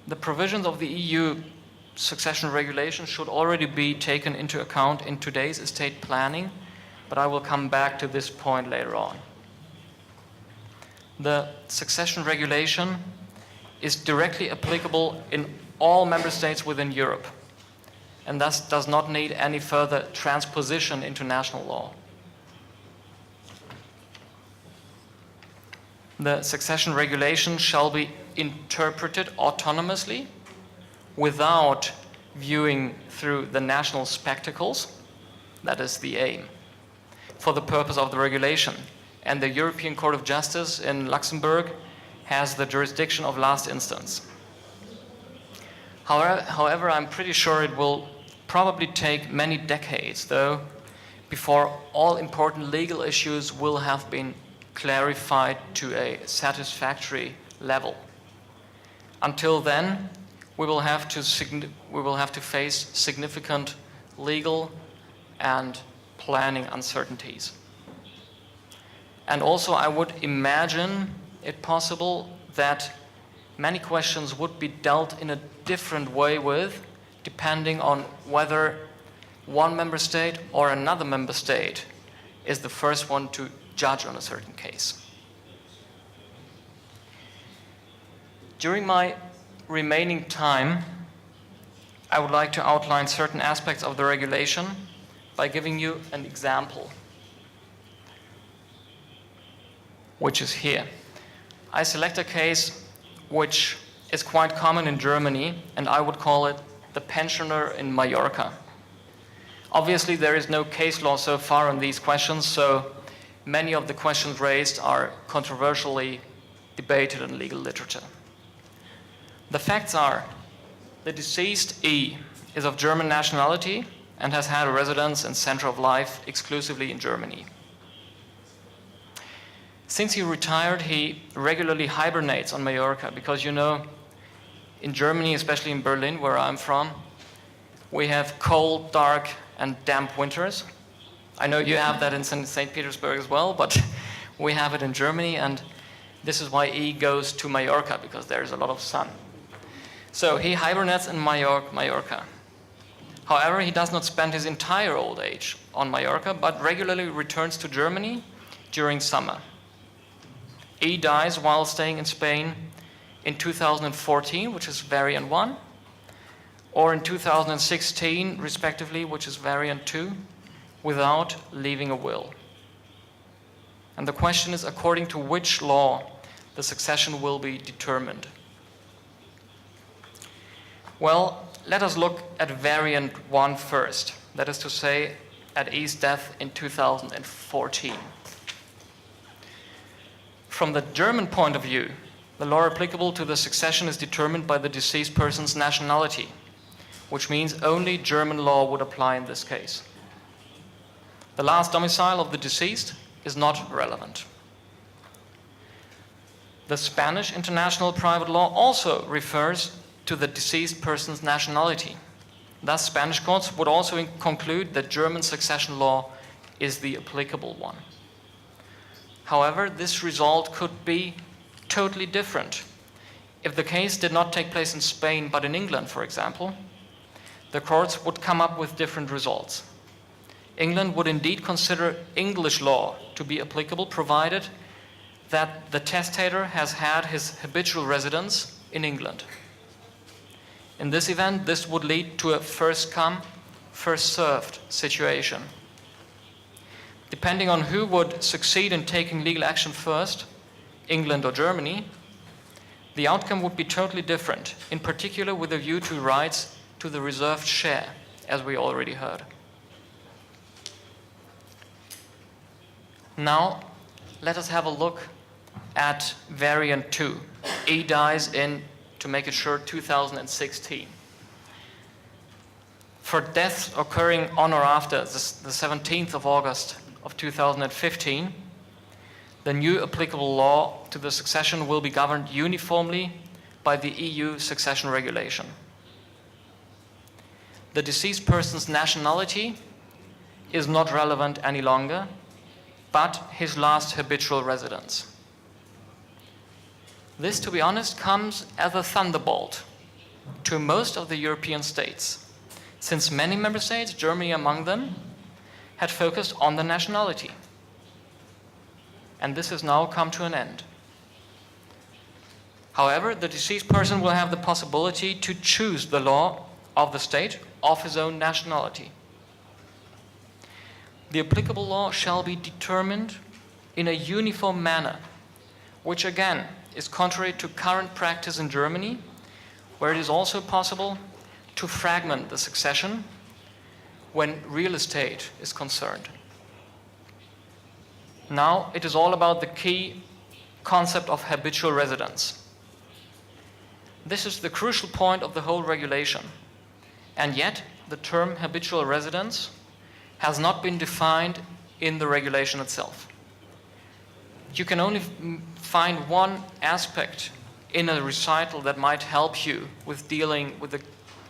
the provisions of the EU succession regulation should already be taken into account in today's estate planning, but I will come back to this point later on. The succession regulation is directly applicable in all member states within Europe, and thus does not need any further transposition into national law. The succession regulation shall be interpreted autonomously without viewing through the national spectacles. That is the aim for the purpose of the regulation. And the European Court of Justice in Luxembourg has the jurisdiction of last instance. However, I'm pretty sure it will probably take many decades, though, before all important legal issues will have been clarified to a satisfactory level. Until then, we will have to face significant legal and planning uncertainties. And also, I would imagine it possible that many questions would be dealt in a different way with, depending on whether one member state or another member state is the first one to judge on a certain case. During my remaining time, I would like to outline certain aspects of the regulation by giving you an example, which is here. I select a case which is quite common in Germany, and I would call it the pensioner in Mallorca. Obviously, there is no case law so far on these questions, so many of the questions raised are controversially debated in legal literature. The facts are, the deceased E is of German nationality and has had a residence and center of life exclusively in Germany. Since he retired, he regularly hibernates on Mallorca because, you know, in Germany, especially in Berlin, where I'm from, we have cold, dark, and damp winters. I know you have that in St. Petersburg as well, but we have it in Germany, and this is why E goes to Mallorca, because there is a lot of sun. So he hibernates in Mallorca. However, he does not spend his entire old age on Mallorca, but regularly returns to Germany during summer. E dies while staying in Spain in 2014, which is variant 1, or in 2016, respectively, which is variant 2, without leaving a will. And the question is, according to which law the succession will be determined? Well, let us look at variant 1 first, that is to say, at E's death in 2014. From the German point of view, the law applicable to the succession is determined by the deceased person's nationality, which means only German law would apply in this case. The last domicile of the deceased is not relevant. The Spanish international private law also refers to the deceased person's nationality. Thus, Spanish courts would also conclude that German succession law is the applicable one. However, this result could be totally different. If the case did not take place in Spain but in England, for example, the courts would come up with different results. England would indeed consider English law to be applicable, provided that the testator has had his habitual residence in England. In this event, this would lead to a first come, first served situation. Depending on who would succeed in taking legal action first, England or Germany, the outcome would be totally different, in particular with a view to rights to the reserved share, as we already heard. Now, let us have a look at variant 2. E dies in, to make it short, 2016. For deaths occurring on or after the 17th of August of 2015, the new applicable law to the succession will be governed uniformly by the EU succession regulation. The deceased person's nationality is not relevant any longer, but his last habitual residence. This, to be honest, comes as a thunderbolt to most of the European states, since many member states, Germany among them, had focused on the nationality. And this has now come to an end. However, the deceased person will have the possibility to choose the law of the state of his own nationality. The applicable law shall be determined in a uniform manner, which again is contrary to current practice in Germany, where it is also possible to fragment the succession when real estate is concerned. Now it is all about the key concept of habitual residence. This is the crucial point of the whole regulation, and yet the term habitual residence has not been defined in the regulation itself. You can only find one aspect in a recital that might help you with dealing with the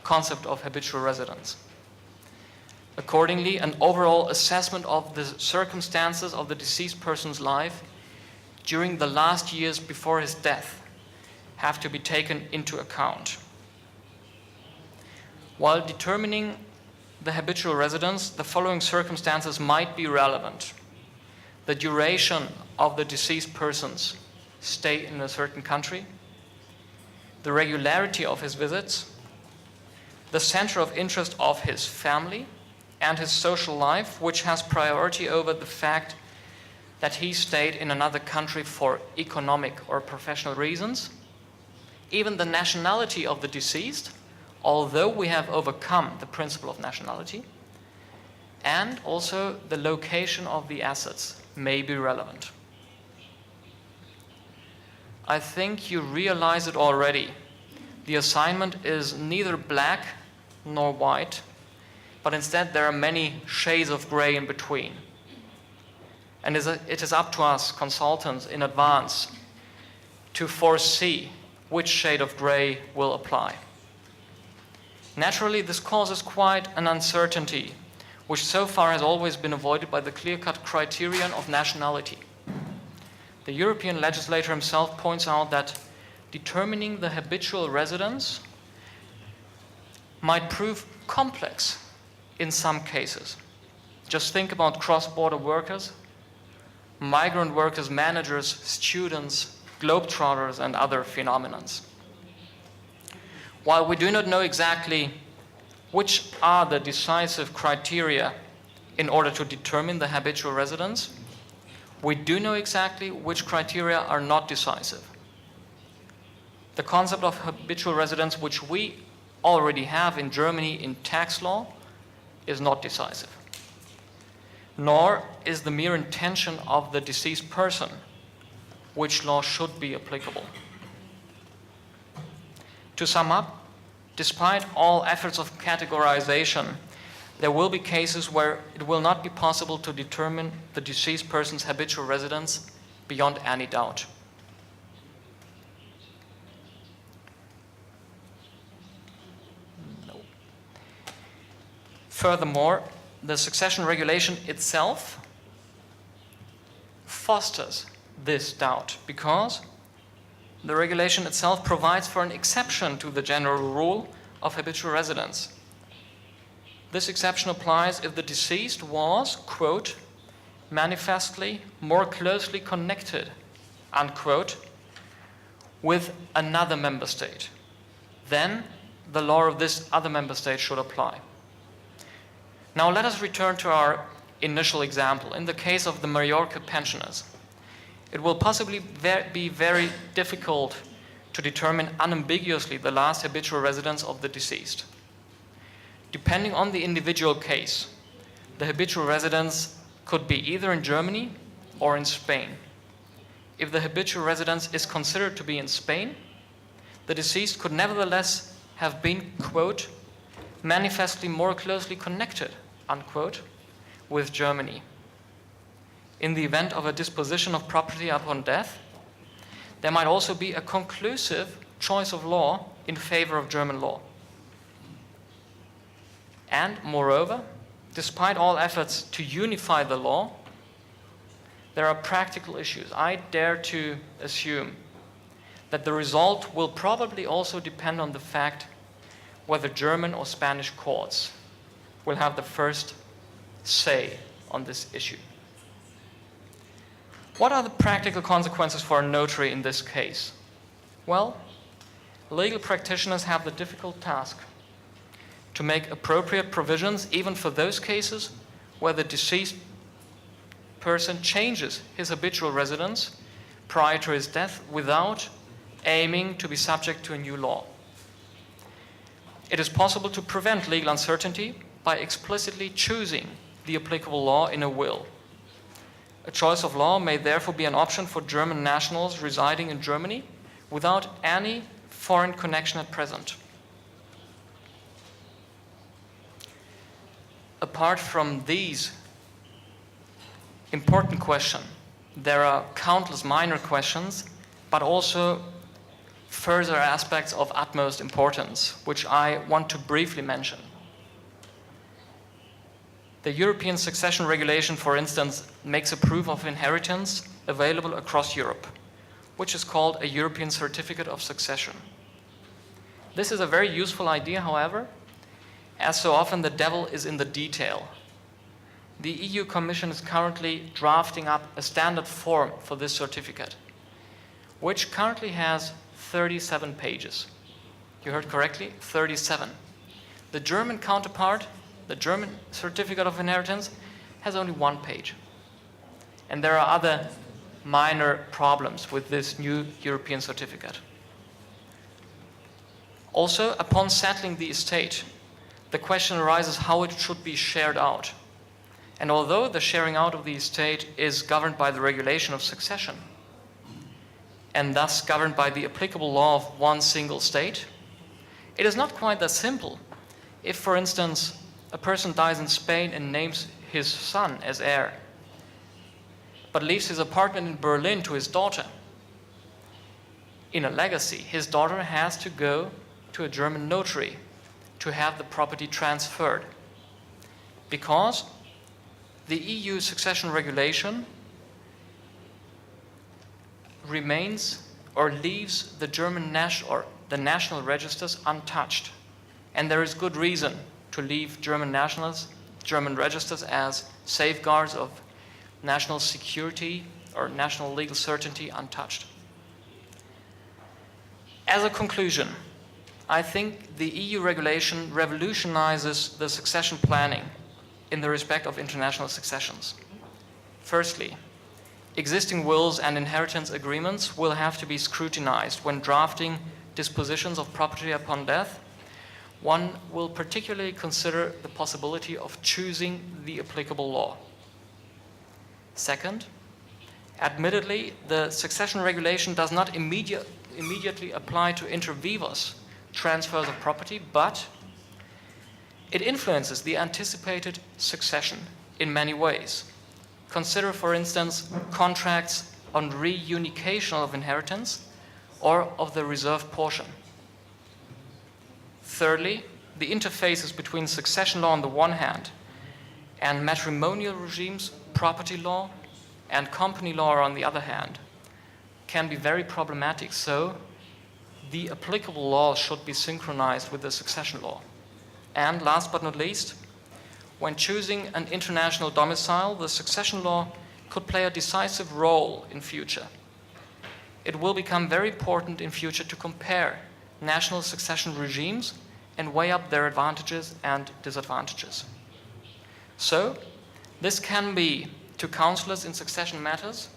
concept of habitual residence. Accordingly, an overall assessment of the circumstances of the deceased person's life during the last years before his death have to be taken into account. While determining the habitual residence, the following circumstances might be relevant: the duration of the deceased person's stay in a certain country, the regularity of his visits, the center of interest of his family and his social life, which has priority over the fact that he stayed in another country for economic or professional reasons, even the nationality of the deceased, although we have overcome the principle of nationality, and also the location of the assets may be relevant. I think you realize it already. The assignment is neither black nor white, but instead there are many shades of gray in between. And it is up to us, consultants, in advance to foresee which shade of gray will apply. Naturally, this causes quite an uncertainty, which so far has always been avoided by the clear-cut criterion of nationality. The European legislator himself points out that determining the habitual residence might prove complex in some cases. Just think about cross-border workers, migrant workers, managers, students, globetrotters, and other phenomena. While we do not know exactly which are the decisive criteria in order to determine the habitual residence, we do know exactly which criteria are not decisive. The concept of habitual residence, which we already have in Germany in tax law, is not decisive. Nor is the mere intention of the deceased person which law should be applicable. To sum up, despite all efforts of categorization, there will be cases where it will not be possible to determine the deceased person's habitual residence beyond any doubt. No. Furthermore, the succession regulation itself fosters this doubt, because the regulation itself provides for an exception to the general rule of habitual residence. This exception applies if the deceased was, quote, manifestly more closely connected, unquote, with another member state. Then the law of this other member state should apply. Now let us return to our initial example. In the case of the Mallorca pensioners, it will possibly be very difficult to determine unambiguously the last habitual residence of the deceased. Depending on the individual case, the habitual residence could be either in Germany or in Spain. If the habitual residence is considered to be in Spain, the deceased could nevertheless have been, quote, manifestly more closely connected, unquote, with Germany. In the event of a disposition of property upon death, there might also be a conclusive choice of law in favor of German law. And moreover, despite all efforts to unify the law, there are practical issues. I dare to assume that the result will probably also depend on the fact whether German or Spanish courts will have the first say on this issue. What are the practical consequences for a notary in this case? Well, legal practitioners have the difficult task to make appropriate provisions even for those cases where the deceased person changes his habitual residence prior to his death without aiming to be subject to a new law. It is possible to prevent legal uncertainty by explicitly choosing the applicable law in a will. A choice of law may therefore be an option for German nationals residing in Germany without any foreign connection at present. Apart from these important questions, there are countless minor questions, but also further aspects of utmost importance, which I want to briefly mention. The European succession regulation, for instance, makes a proof of inheritance available across Europe, which is called a European Certificate of Succession. This is a very useful idea, however, as so often the devil is in the detail. The EU Commission is currently drafting up a standard form for this certificate, which currently has 37 pages. You heard correctly, 37. The German counterpart, the German Certificate of Inheritance, has only 1 page. And there are other minor problems with this new European certificate. Also, upon settling the estate, the question arises how it should be shared out. And although the sharing out of the estate is governed by the regulation of succession, and thus governed by the applicable law of one single state, it is not quite that simple. If, for instance, a person dies in Spain and names his son as heir, but leaves his apartment in Berlin to his daughter, in a legacy, his daughter has to go to a German notary to have the property transferred, because the EU succession regulation remains or leaves the German national registers untouched. And there is good reason to leave German registers as safeguards of national security or national legal certainty untouched. As a conclusion, I think the EU regulation revolutionizes the succession planning in the respect of international successions. Firstly, existing wills and inheritance agreements will have to be scrutinized when drafting dispositions of property upon death. One will particularly consider the possibility of choosing the applicable law. Second, admittedly, the succession regulation does not immediately apply to inter vivos transfers of property, but it influences the anticipated succession in many ways. Consider, for instance, contracts on reunification of inheritance or of the reserved portion. Thirdly, the interfaces between succession law on the one hand and matrimonial regimes, property law, and company law on the other hand can be very problematic, so the applicable law should be synchronized with the succession law. And last but not least, when choosing an international domicile, the succession law could play a decisive role in future. It will become very important in future to compare national succession regimes and weigh up their advantages and disadvantages. So, this can be, to counselors in succession matters,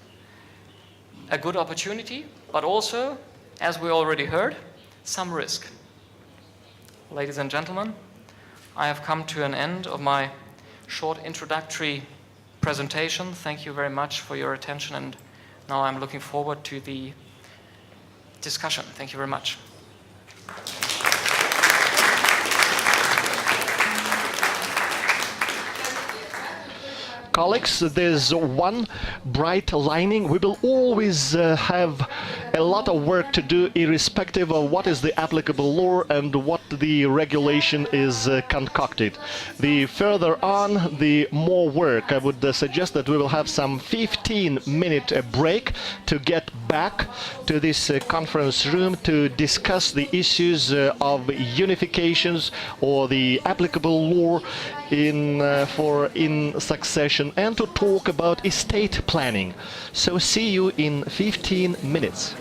a good opportunity, but also, as we already heard, some risk. Ladies and gentlemen, I have come to an end of my short introductory presentation. Thank you very much for your attention, and now I'm looking forward to the discussion. Thank you very much. Colleagues, there's one bright lining. We will always have a lot of work to do, irrespective of what is the applicable law and what the regulation is concocted. The further on, the more work. I would suggest that we will have some 15-minute break to get back to this conference room to discuss the issues of unifications or the applicable law in succession, and to talk about estate planning. So see you in 15 minutes.